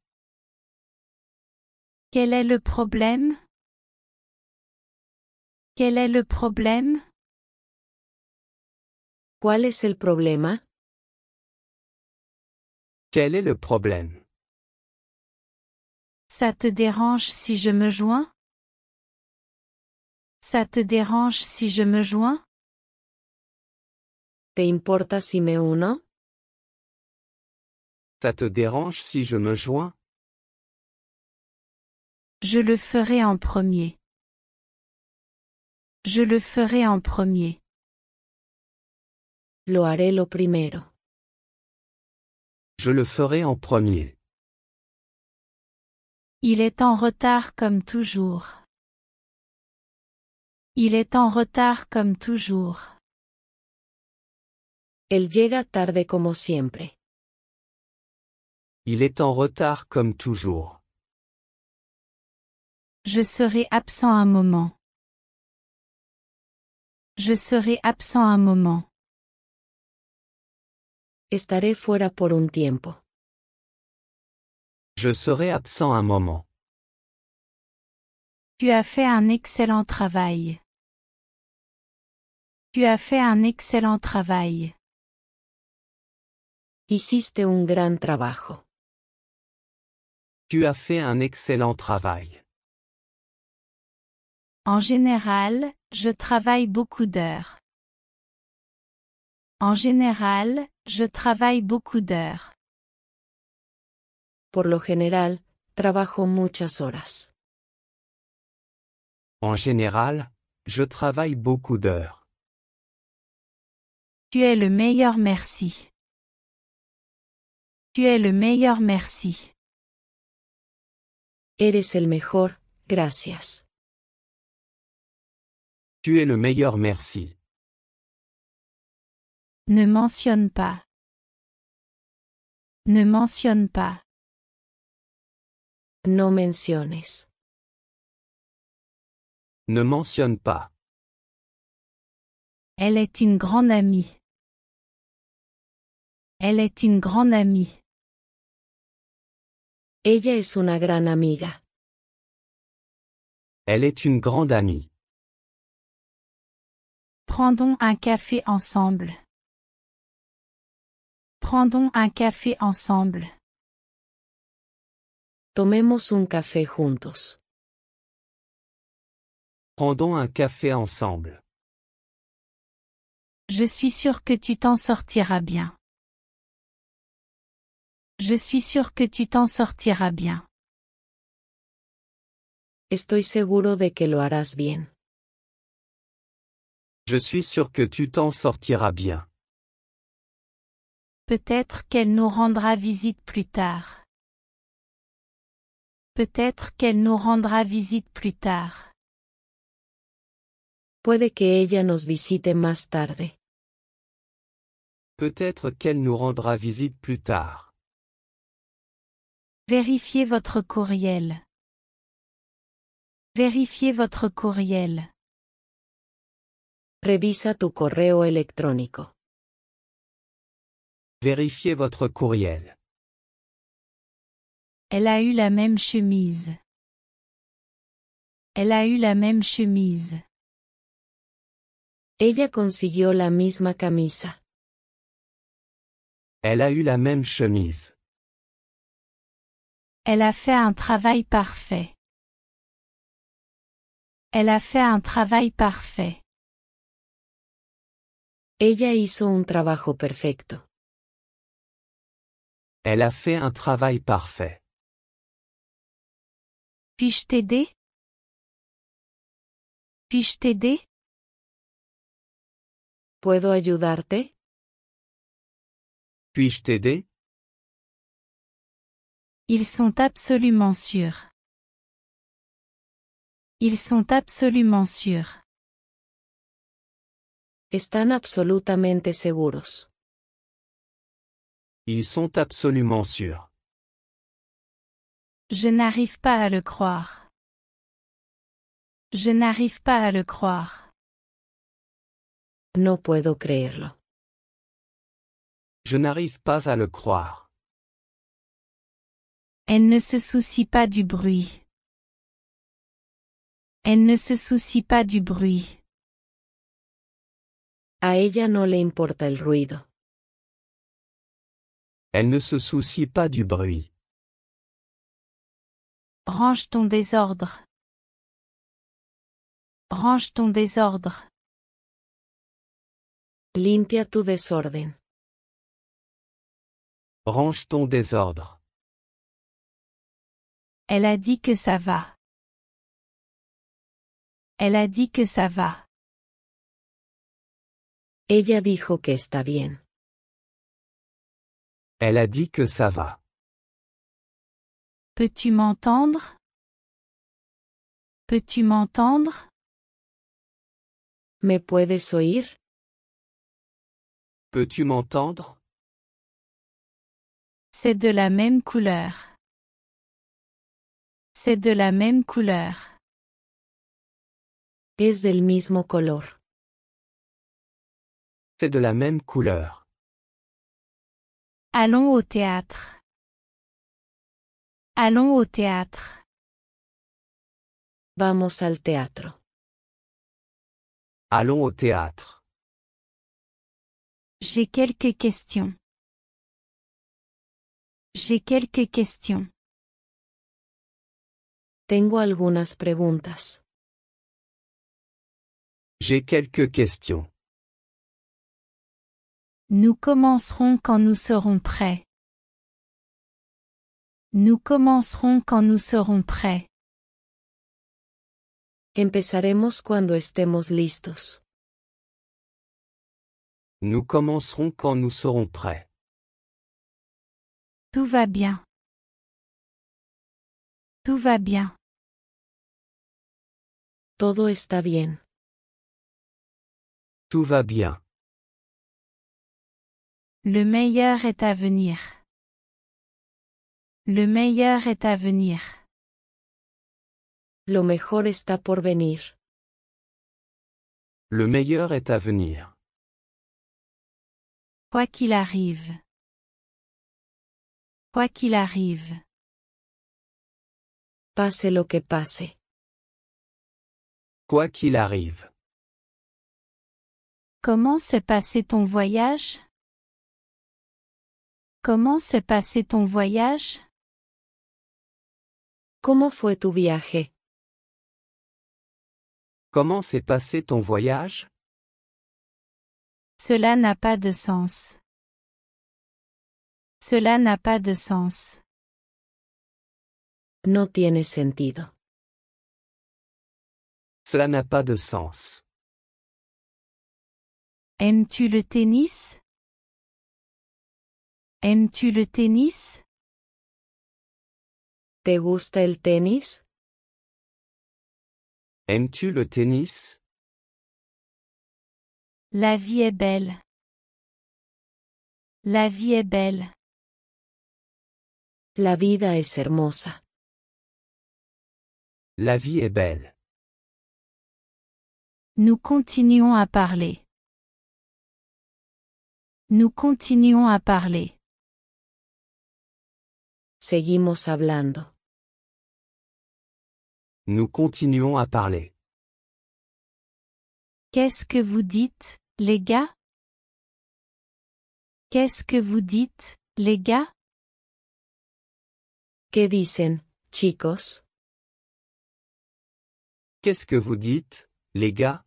Quel est le problème? Quel est le problème? ¿Cuál es el problema? Quel est le problème? Ça te dérange si je me joins? Ça te dérange si je me joins? ¿Te importa si me uno? Ça te dérange si je me joins? Je le ferai en premier. Je le ferai en premier. Lo haré lo primero. Je le ferai en premier. Il est en retard comme toujours. Il est en retard comme toujours. Él llega tarde como siempre. Il est en retard comme toujours. Je serai absent un moment. Je serai absent un moment. Estaré fuera por un tiempo. Je serai absent un moment. Tu as fait un excellent travail. Tu as fait un excellent travail. Hiciste un gran trabajo. Tu as fait un excellent travail. En général, je travaille beaucoup d'heures. En général, je travaille beaucoup d'heures. Por lo general, trabajo muchas horas. En général, je travaille beaucoup d'heures. Tu es le meilleur, merci. Tu es le meilleur, merci. Eres el mejor, gracias. Tu es le meilleur, merci. Ne mentionne pas. Ne mentionne pas. No menciones. Ne mentionne pas. Elle est une grande amie. Elle est une grande amie. Ella es una gran amiga. Elle est une grande amie. Prendons un café ensemble. Prendons un café ensemble. Tomemos un café juntos. Prendons un café ensemble. Je suis sûr que tu t'en sortiras bien. Je suis sûr que tu t'en sortiras bien. Estoy seguro de que lo harás bien. Je suis sûr que tu t'en sortiras bien. Peut-être qu'elle nous rendra visite plus tard. Peut-être qu'elle nous rendra visite plus tard. Puede que ella nos visite más tarde. Peut-être qu'elle nous rendra visite plus tard. Vérifiez votre courriel. Vérifiez votre courriel. Revisa tu correo electrónico. Vérifiez votre courriel. Elle a eu la même chemise. Elle a eu la même chemise. Ella consiguió la misma camisa. Elle a eu la même chemise. Elle a fait un travail parfait. Elle a fait un travail parfait. Ella hizo un trabajo perfecto. Elle a fait un travail parfait. Puis-je t'aider? Puis-je t'aider? ¿Puedo ayudarte? Puis-je t'aider? Ils sont absolument sûrs. Ils sont absolument sûrs. Están absolutamente seguros. Ils sont absolument sûrs. Je n'arrive pas à le croire. Je n'arrive pas à le croire. No puedo creerlo. Je n'arrive pas à le croire. Elle ne se soucie pas du bruit. Elle ne se soucie pas du bruit. A ella no le importa el ruido. Elle ne se soucie pas du bruit. Range ton désordre. Range ton désordre. Limpia tu desorden. Range ton désordre. Elle a dit que ça va. Elle a dit que ça va. Ella dijo que está bien. Elle a dit que ça va. Peux-tu m'entendre? Peux-tu m'entendre? ¿Me puedes oír? Peux-tu m'entendre? C'est de la même couleur. C'est de la même couleur. Es del mismo color. C'est de la même couleur. Allons au théâtre. Allons au théâtre. Vamos al teatro. Allons au théâtre. J'ai quelques questions. J'ai quelques questions. Tengo algunas preguntas. J'ai quelques questions. Nous commencerons quand nous serons prêts. Nous commencerons quand nous serons prêts. Empezaremos cuando estemos listos. Nous commencerons quand nous serons prêts. Tout va bien. Tout va bien. Todo está bien. Tout va bien. Le meilleur est à venir. Le meilleur est à venir. Lo mejor está por venir. Le meilleur est à venir. Quoi qu'il arrive. Quoi qu'il arrive. Pase lo que pase. Quoi qu'il arrive. Comment s'est passé ton voyage? Comment s'est passé ton voyage? ¿Cómo fue tu viaje? Comment s'est passé ton voyage? Cela n'a pas de sens. Cela n'a pas de sens. No tiene sentido. Cela n'a pas de sens. Aimes-tu le tennis? Aimes-tu le tennis? ¿Te gusta el tenis? Aimes-tu le tennis? La vie est belle. La vie est belle. La vida es hermosa. La vie est belle. Nous continuons à parler. Nous continuons à parler. Seguimos hablando. Nous continuons à parler. Qu'est-ce que vous dites, les gars? Qu'est-ce que vous dites, les gars? ¿Qué dicen, chicos? Qu'est-ce que vous dites, les gars?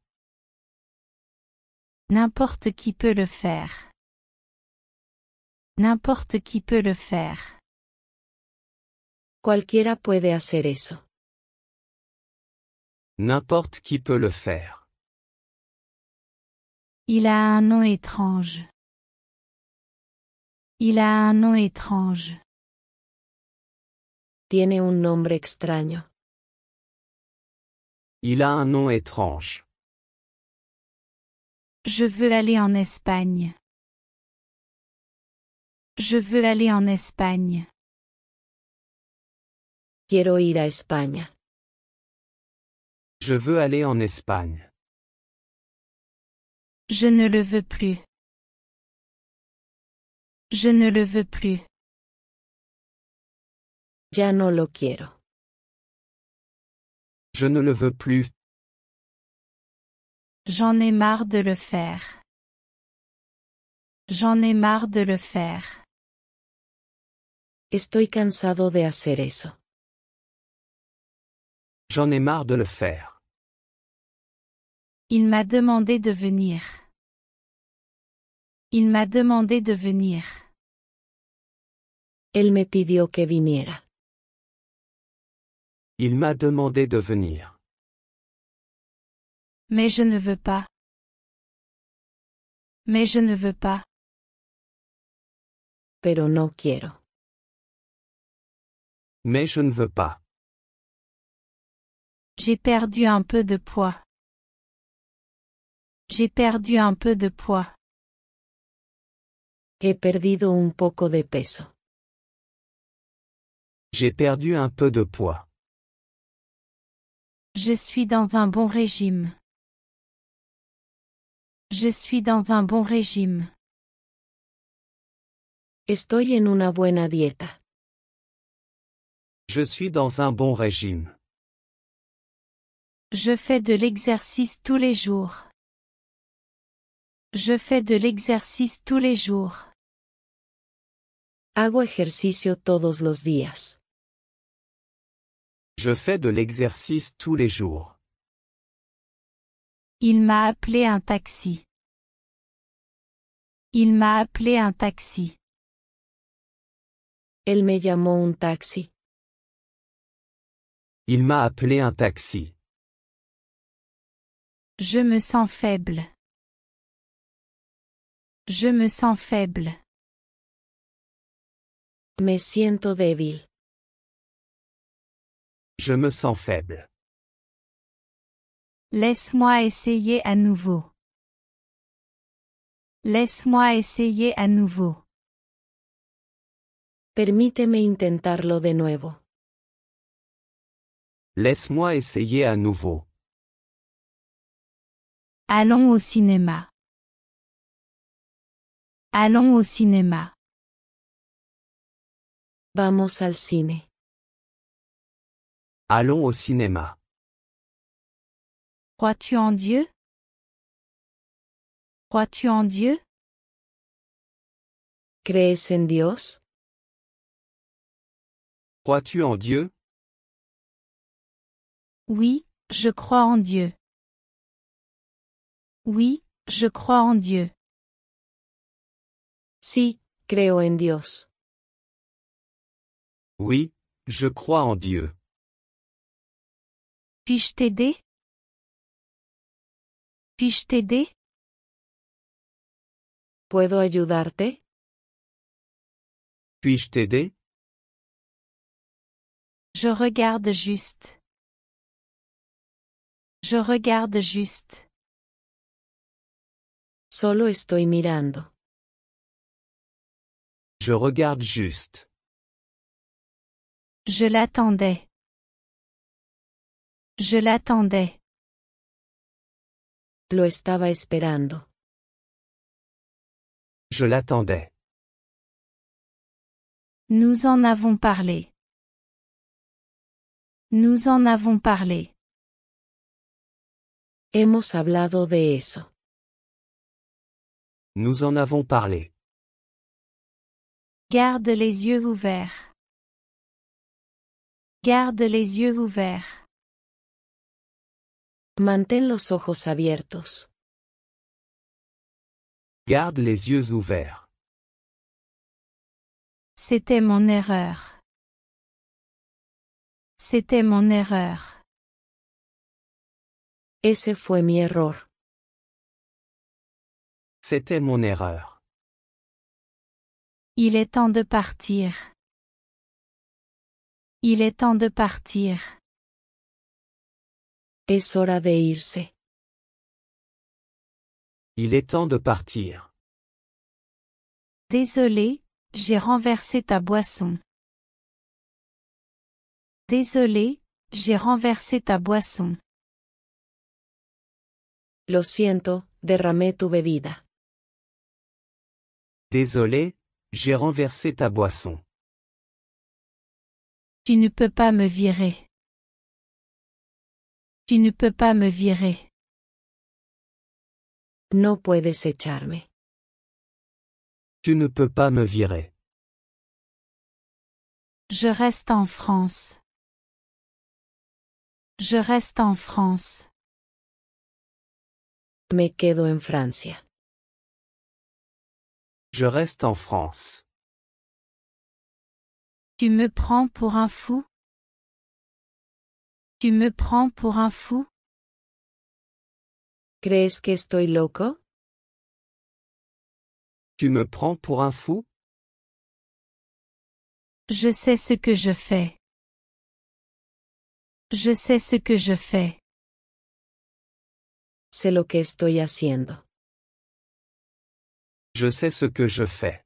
N'importe qui peut le faire. N'importe qui peut le faire. Cualquiera puede hacer eso. N'importe qui peut le faire. Il a un nom étrange. Il a un nom étrange. Tiene un nombre extraño. Il a un nom étrange. Je veux aller en Espagne. Je veux aller en Espagne. Quiero ir a España. Je veux aller en Espagne. Je ne le veux plus. Je ne le veux plus. Ya no lo quiero. Je ne le veux plus. J'en ai marre de le faire. J'en ai marre de le faire. Estoy cansado de hacer eso. J'en ai marre de le faire. Il m'a demandé de venir. Il m'a demandé de venir. Él me pidió que viniera. Il m'a demandé de venir. Mais je ne veux pas. Mais je ne veux pas. Pero no quiero. Mais je ne veux pas. J'ai perdu un peu de poids. J'ai perdu un peu de poids. He perdido un poco de peso. J'ai perdu un peu de poids. Je suis dans un bon régime. Je suis dans un bon régime. Estoy en una buena dieta. Je suis dans un bon régime. Je fais de l'exercice tous les jours. Je fais de l'exercice tous les jours. Hago ejercicio todos los días. Je fais de l'exercice tous les jours. Il m'a appelé un taxi. Il m'a appelé un taxi. Él me llamó un taxi. Il m'a appelé un taxi. Je me sens faible. Je me sens faible. Me siento débil. Je me sens faible. Laisse-moi essayer à nouveau. Laisse-moi essayer à nouveau. Permíteme intentarlo de nuevo. Laisse-moi essayer à nouveau. Allons au cinéma. Allons au cinéma. Vamos al cine. Allons au cinéma. Crois-tu en Dieu? Crois-tu en Dieu? ¿Crees en Dios? Crois-tu en Dieu? Oui, je crois en Dieu. Oui, je crois en Dieu. Sí, creo en Dios. Oui, je crois en Dieu. Puis-je t'aider? Puis-je t'aider? ¿Puedo ayudarte? Puis-je t'aider? Je regarde juste. Je regarde juste. Solo estoy mirando. Je regarde juste. Je l'attendais. Je l'attendais. Lo estaba esperando. Je l'attendais. Nous en avons parlé. Nous en avons parlé. Hemos hablado de eso. Nous en avons parlé. Garde les yeux ouverts. Garde les yeux ouverts. Mantén los ojos abiertos. Garde les yeux ouverts. C'était mon erreur. C'était mon erreur. Ese fue mi error. C'était mon erreur. Il est temps de partir. Il est temps de partir. Es hora de irse. Il est temps de partir. Désolé, j'ai renversé ta boisson. Désolé, j'ai renversé ta boisson. Lo siento, derramé tu bebida. Désolé, j'ai renversé ta boisson. Tu ne peux pas me virer. Tu ne peux pas me virer. No puedes echarme. Tu ne peux pas me virer. Je reste en France. Je reste en France. Me quedo en Francia. Je reste en France. Tu me prends pour un fou? Tu me prends pour un fou? ¿Crees que estoy loco? Tu me prends pour un fou? Je sais ce que je fais. Je sais ce que je fais. Sé lo que estoy haciendo. Je sais ce que je fais.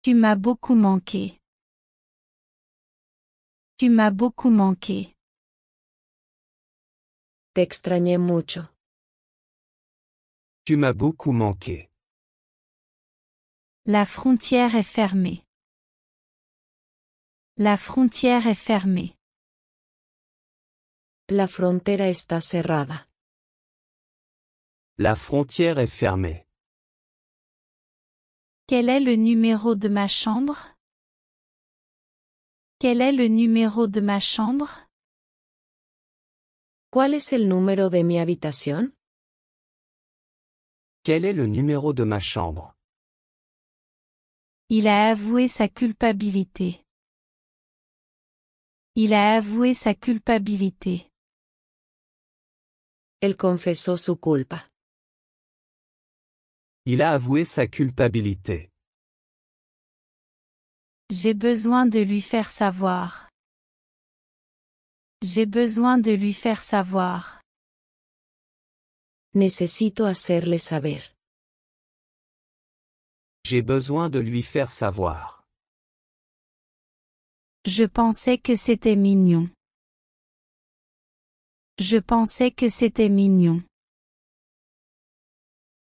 Tu m'as beaucoup manqué. Tu m'as beaucoup manqué. Te extrañé mucho. Tu m'as beaucoup manqué. La frontière est fermée. La frontière est fermée. La frontera está cerrada. La frontière est fermée. Quel est le numéro de ma chambre? Quel est le numéro de ma chambre? ¿Cuál es el número de mi habitación? Quel est le numéro de ma chambre? Il a avoué sa culpabilité. Il a avoué sa culpabilité. Él confesó su culpa. Il a avoué sa culpabilité. J'ai besoin de lui faire savoir. J'ai besoin de lui faire savoir. Necesito hacerle saber. J'ai besoin de lui faire savoir. Je pensais que c'était mignon. Je pensais que c'était mignon.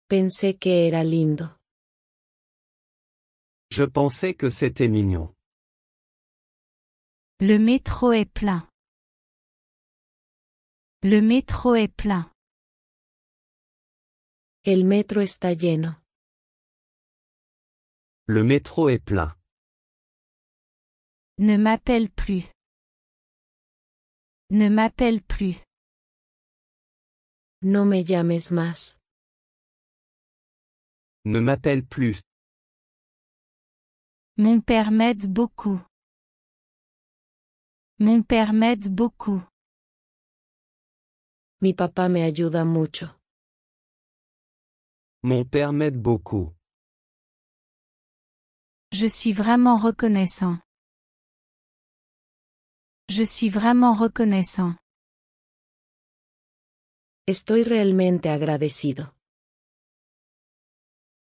Pensé que era lindo. Je pensais que c'était mignon. Le métro est plein. Le métro est plein. El metro está lleno. Le métro est plein. Ne m'appelle plus. Ne m'appelle plus. No me llames más. Ne m'appelle plus. Mon père m'aide beaucoup. Mon père m'aide beaucoup. Mi papá me ayuda mucho. Mon père m'aide beaucoup. Je suis vraiment reconnaissant. Je suis vraiment reconnaissant. Estoy realmente agradecido.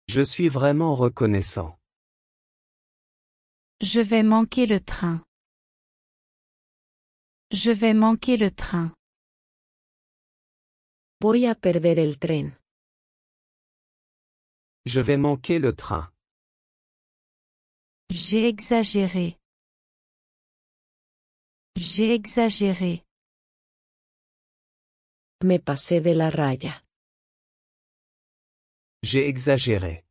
Je suis vraiment reconnaissant. Je vais manquer le train. Je vais manquer le train. Voy a perder el tren. Je vais manquer le train. J'ai exagéré. J'ai exagéré. Me pasé de la raya. J'ai exagéré.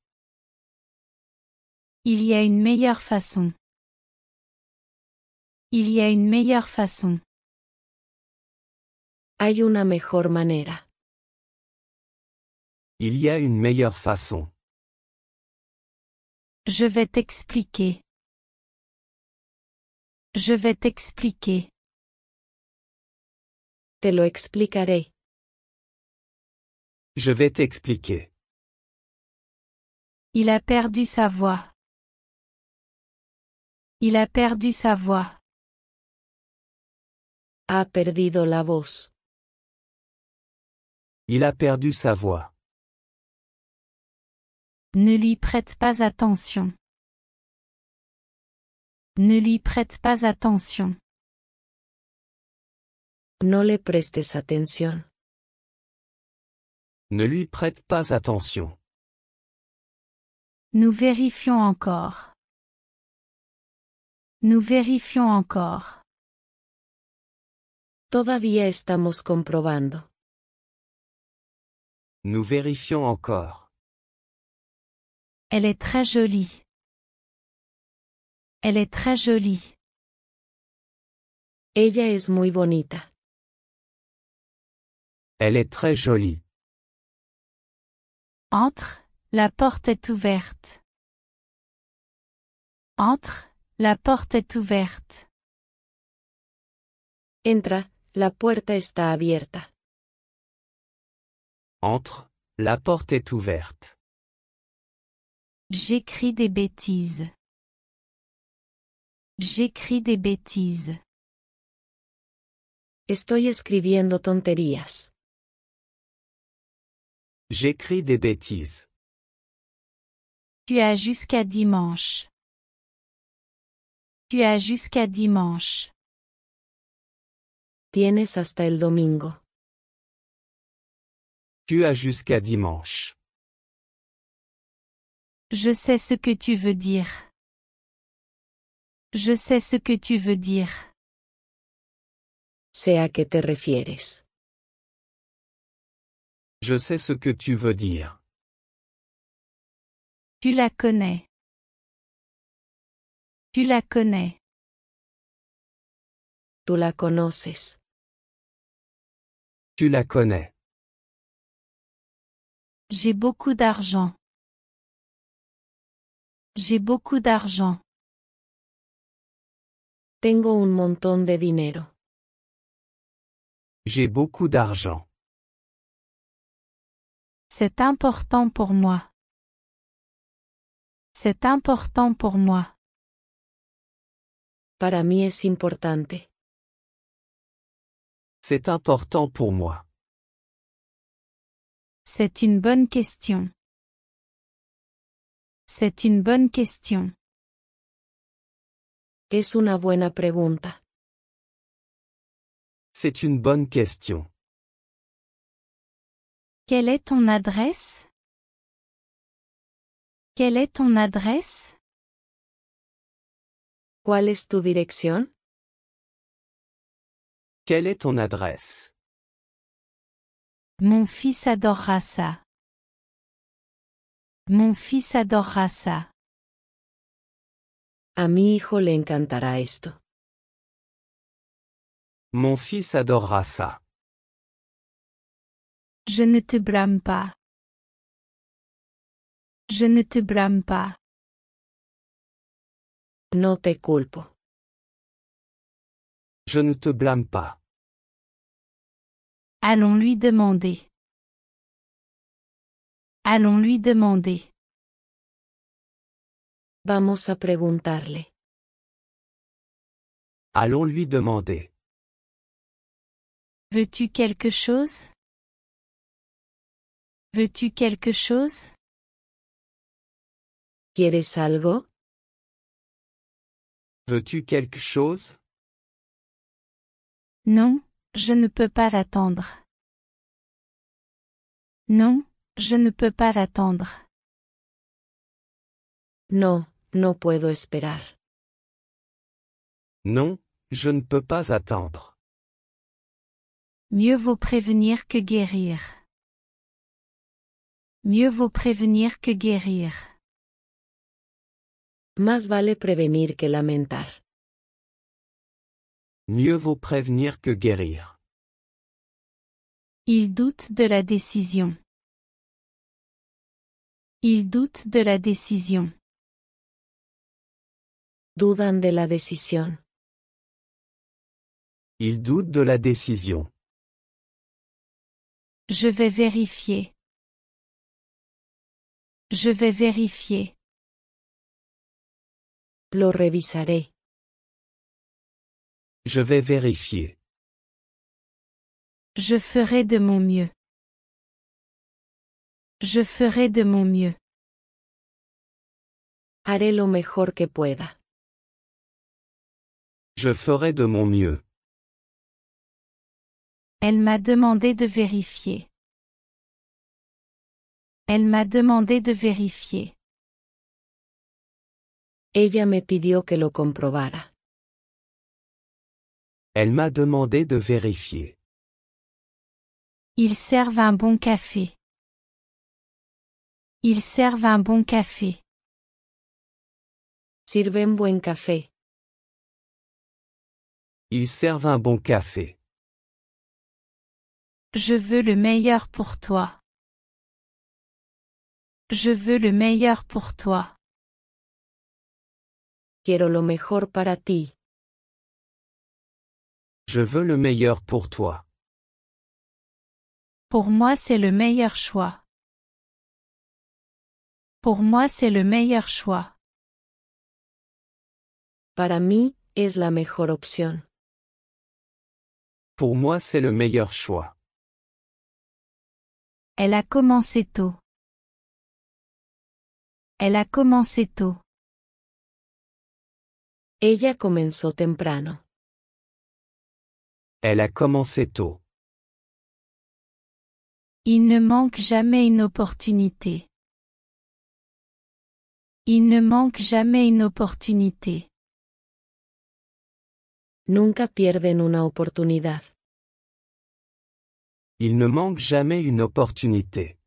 Il y a une meilleure façon. Il y a une meilleure façon. Hay una mejor manera. Il y a une meilleure façon. Je vais t'expliquer. Je vais t'expliquer. Te lo explicaré. Je vais t'expliquer. Il a perdu sa voix. Il a perdu sa voix. Ha perdido la voz. Il a perdu sa voix. Ne lui prête pas attention. Ne lui prête pas attention. No le prestes atención. Ne lui prête pas attention. Nous vérifions encore. Nous vérifions encore. Todavía estamos comprobando. Nous vérifions encore. Elle est très jolie. Elle est très jolie. Ella es muy bonita. Elle est très jolie. Entre, la porte est ouverte. Entre, la porte est ouverte. Entra, la puerta está abierta. Entre, la porte est ouverte. J'écris des bêtises. J'écris des bêtises. Estoy escribiendo tonterías. J'écris des bêtises. Tu as jusqu'à dimanche. Tu as jusqu'à dimanche. Tienes hasta el domingo. Tu as jusqu'à dimanche. Je sais ce que tu veux dire. Je sais ce que tu veux dire. Sé a qué te refieres. Je sais ce que tu veux dire. Tu la connais. Tu la connais. Tú la conoces. Tu la connais. J'ai beaucoup d'argent. J'ai beaucoup d'argent. Tengo un montón de dinero. J'ai beaucoup d'argent. C'est important pour moi. C'est important pour moi. Para mí es importante. C'est important pour moi. C'est une bonne question. C'est une bonne question. Es una buena pregunta. C'est une bonne question. Quelle est ton adresse? Quelle est ton adresse? ¿Cuál es tu dirección? Quelle est ton adresse? Mon fils adorera ça. Mon fils adorera ça. A mi hijo le encantará esto. Mon fils adorera ça. Je ne te blâme pas. Je ne te blâme pas. No te culpo. Je ne te blâme pas. Allons lui demander. Allons lui demander. Vamos a preguntarle. Allons lui demander. Veux-tu quelque chose? Veux-tu quelque chose? ¿Quieres algo? Veux-tu quelque chose? Non, je ne peux pas attendre. Non, je ne peux pas attendre. No, no puedo esperar. Non, je ne peux pas attendre. Mieux vaut prévenir que guérir. Mieux vaut prévenir que guérir. Más vale prevenir que lamentar. Mieux vaut prévenir que guérir. Il doute de la décision. Il doute de la décision. Dudan de la decisión. Il doute de la décision. Je vais vérifier. Je vais vérifier. Lo revisaré. Je vais vérifier. Je ferai de mon mieux. Je ferai de mon mieux. Haré lo mejor que pueda. Je ferai de mon mieux. Elle m'a demandé de vérifier. Elle m'a demandé de vérifier. Ella me pidió que lo comprobara. Elle m'a demandé de vérifier. Ils servent un bon café. Ils servent un bon café. Sirven buen café. Ils servent un bon café. Je veux le meilleur pour toi. Je veux le meilleur pour toi. Quiero lo mejor para ti. Je veux le meilleur pour toi. Pour moi c'est le meilleur choix. Pour moi c'est le meilleur choix. Para mí, es la mejor opción. Pour moi, c'est le meilleur choix. Elle a commencé tôt. Elle a commencé tôt. Ella comenzó temprano. Elle a commencé tôt. Il ne manque jamais une opportunité. Il ne manque jamais une opportunité. Nunca pierden una oportunidad. Ils ne manquent jamais une opportunité.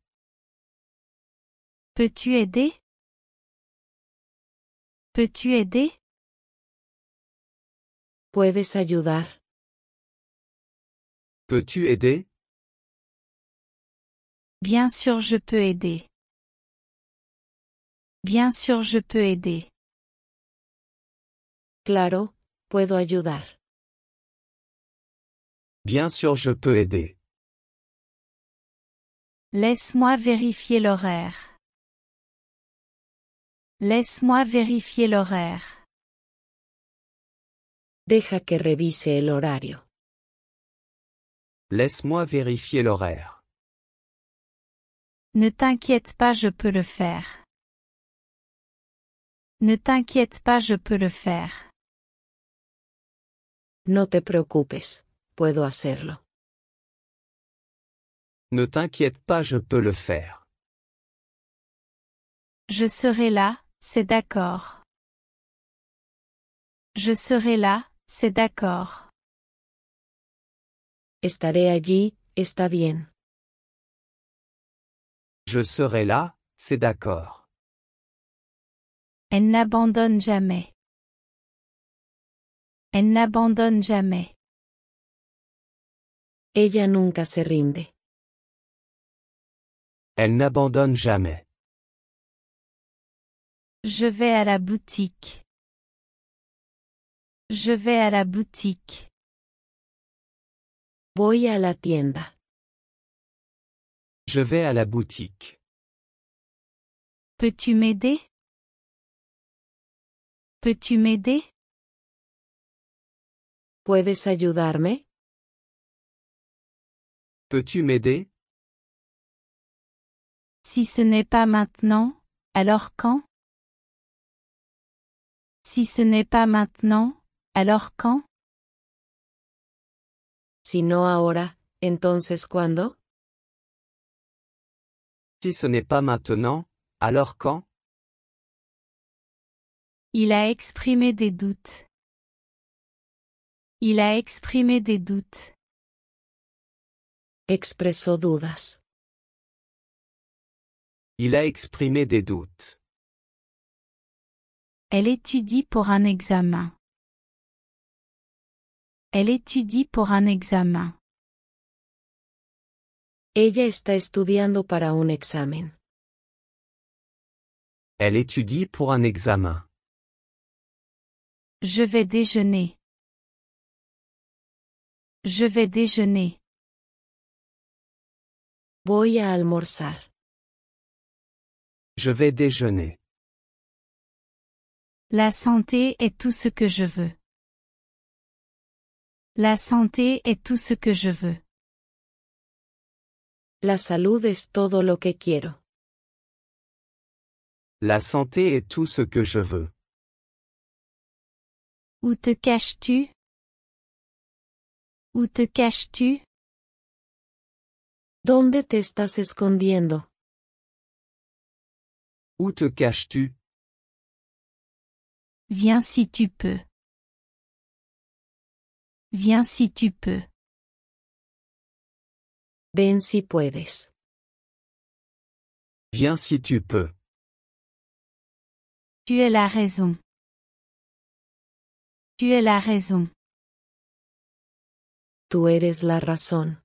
Peux-tu aider? Peux-tu aider? ¿Puedes ayudar? Peux-tu aider? Bien sûr je peux aider. Bien sûr je peux aider. Claro, puedo ayudar. Bien sûr je peux aider. Laisse-moi vérifier l'horaire. Laisse-moi vérifier l'horaire. Deja que revise el horario. Laisse-moi vérifier l'horaire. Ne t'inquiète pas, je peux le faire. Ne t'inquiète pas, je peux le faire. No te preocupes, puedo hacerlo. Ne t'inquiète pas, je peux le faire. Je serai là, c'est d'accord. Je serai là, c'est d'accord. Estaré allí, está bien. Je serai là, c'est d'accord. Elle n'abandonne jamais. Elle n'abandonne jamais. Ella nunca se rinde. Elle n'abandonne jamais. Je vais à la boutique. Je vais à la boutique. Voy a la tienda. Je vais à la boutique. Peux-tu m'aider? Peux-tu m'aider? ¿Puedes ayudarme? Peux-tu m'aider? Si ce n'est pas maintenant, alors quand? Si ce n'est pas maintenant, alors quand? Si no ahora, entonces ¿cuándo? Si ce n'est pas maintenant, alors quand? Il a exprimé des doutes. Il a exprimé des doutes. Expresó dudas. Il a exprimé des doutes. Elle étudie pour un examen. Elle étudie pour un examen. Ella está estudiando para un examen. Elle étudie pour un examen. Je vais déjeuner. Je vais déjeuner. Voy a almorzar. Je vais déjeuner. La santé est tout ce que je veux. La santé est tout ce que je veux. La salud es todo lo que quiero. La santé est tout ce que je veux. Où te caches-tu? Où te caches-tu? ¿Dónde te estás escondiendo? Où te caches-tu? Viens si tu peux. Viens si tu peux. Ven si puedes. Viens si tu peux. Tu as la raison. Tu as la raison. Tú eres la razón.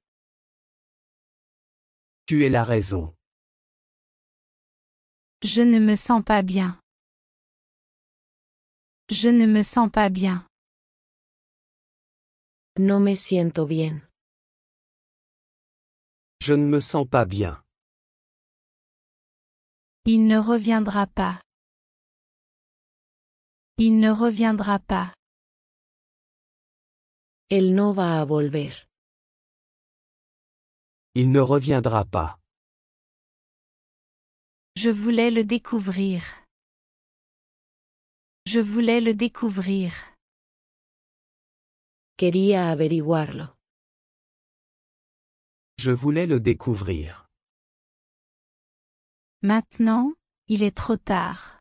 Tu es la raison. Je ne me sens pas bien. Je ne me sens pas bien. No me siento bien. Je ne me sens pas bien. Il ne reviendra pas. Il ne reviendra pas. Él no va a volver. Il ne reviendra pas. Je voulais le découvrir. Je voulais le découvrir. Quería averiguarlo. Je voulais le découvrir. Maintenant, il est trop tard.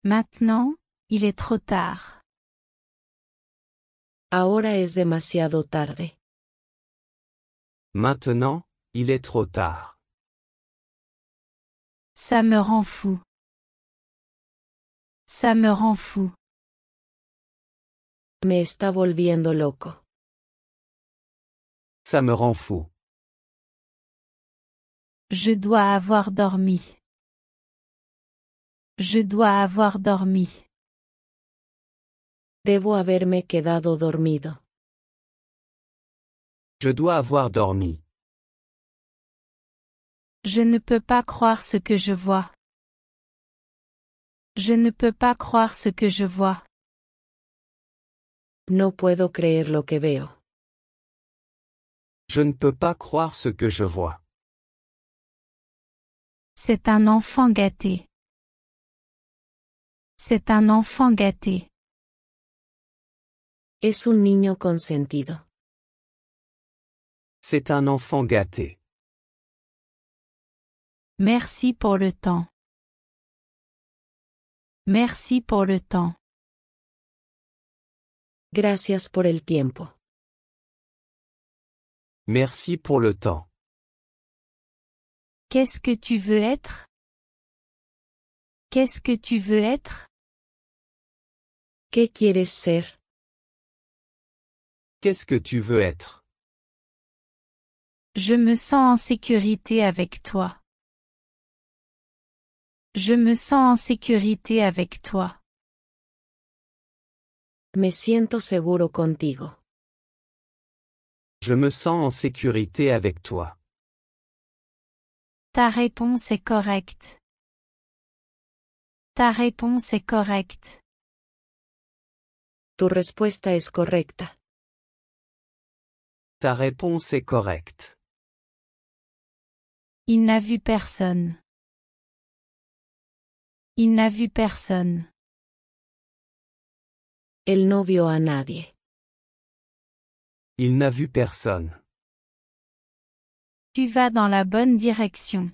Maintenant, il est trop tard. Ahora es demasiado tarde. Maintenant, il est trop tard. Ça me rend fou. Ça me rend fou. Me está volviendo loco. Ça me rend fou. Je dois avoir dormi. Je dois avoir dormi. Debo haberme quedado dormido. Je dois avoir dormi. Je ne peux pas croire ce que je vois. Je ne peux pas croire ce que je vois. No puedo creer lo que veo. Je ne peux pas croire ce que je vois. C'est un enfant gâté. C'est un enfant gâté. Es un niño consentido. C'est un enfant gâté. Merci pour le temps. Merci pour le temps. Gracias por el tiempo. Merci pour le temps. Qu'est-ce que tu veux être? Qu'est-ce que tu veux être? ¿Qué quieres ser? Qu'est-ce que tu veux être? Je me sens en sécurité avec toi. Je me sens en sécurité avec toi. Me siento seguro contigo. Je me sens en sécurité avec toi. Ta réponse est correcte. Ta réponse est correcte. Tu respuesta es correcta. Ta réponse est correcte. Il n'a vu personne. Il n'a vu personne. Él no vio a nadie. Il n'a vu personne. Tu vas dans la bonne direction.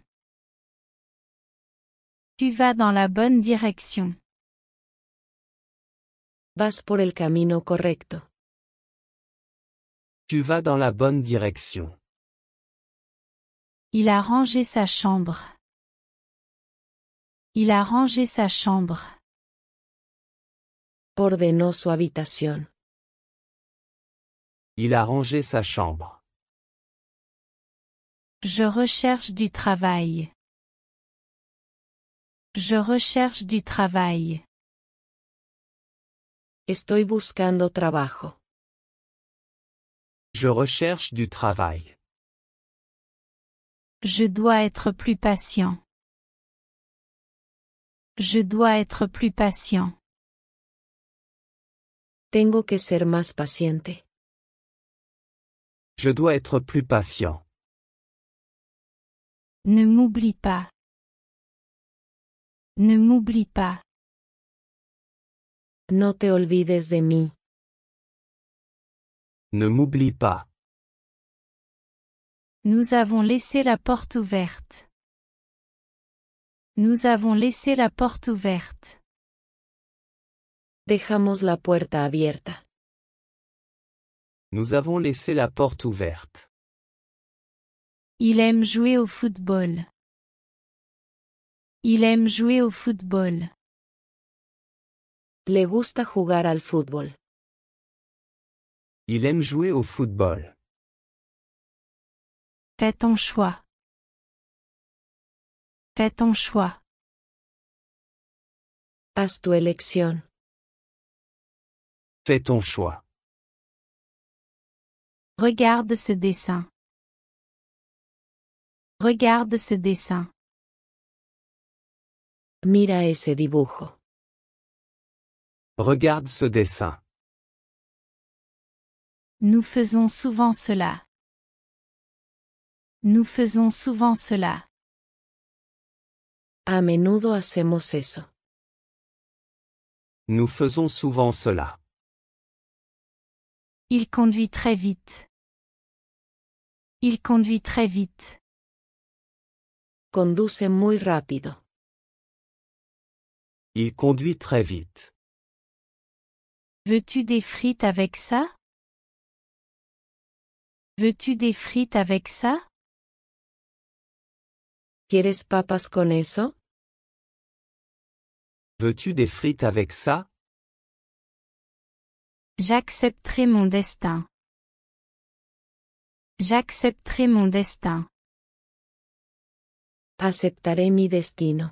Tu vas dans la bonne direction. Vas por el camino correcto. Tu vas dans la bonne direction. Il a rangé sa chambre. Il a rangé sa chambre. Ordenó su habitación. Il a rangé sa chambre. Je recherche du travail. Je recherche du travail. Estoy buscando trabajo. Je recherche du travail. Je dois être plus patient. Je dois être plus patient. Tengo que ser más paciente. Je dois être plus patient. Ne m'oublie pas. Ne m'oublie pas. No te olvides de mí. Ne m'oublie pas. Nous avons laissé la porte ouverte. Nous avons laissé la porte ouverte. Dejamos la puerta abierta. Nous avons laissé la porte ouverte. Il aime jouer au football. Il aime jouer au football. Le gusta jugar al fútbol. Il aime jouer au football. Fais ton choix. Fais ton choix. Haz tu elección. Fais ton choix. Regarde ce dessin. Regarde ce dessin. Mira ese dibujo. Regarde ce dessin. Nous faisons souvent cela. Nous faisons souvent cela. A menudo hacemos eso. Nous faisons souvent cela. Il conduit très vite. Il conduit très vite. Conduce muy rápido. Il conduit très vite. Veux-tu des frites avec ça? Veux-tu des frites avec ça? ¿Quieres papas con eso? Veux-tu des frites avec ça? J'accepterai mon destin. J'accepterai mon destin. Aceptaré mi destino.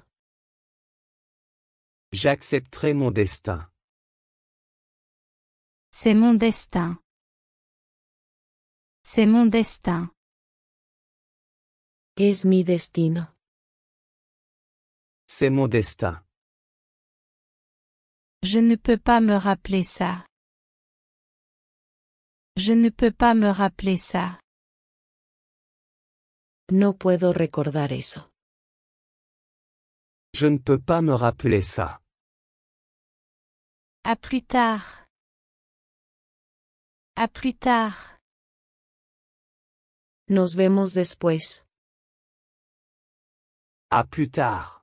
J'accepterai mon destin. C'est mon destin. C'est mon destin. Es mi destino. C'est mon destin. Je ne peux pas me rappeler ça. Je ne peux pas me rappeler ça. No puedo recordar eso. Je ne peux pas me rappeler ça. À plus tard. À plus tard. Nos vemos después. À plus tard.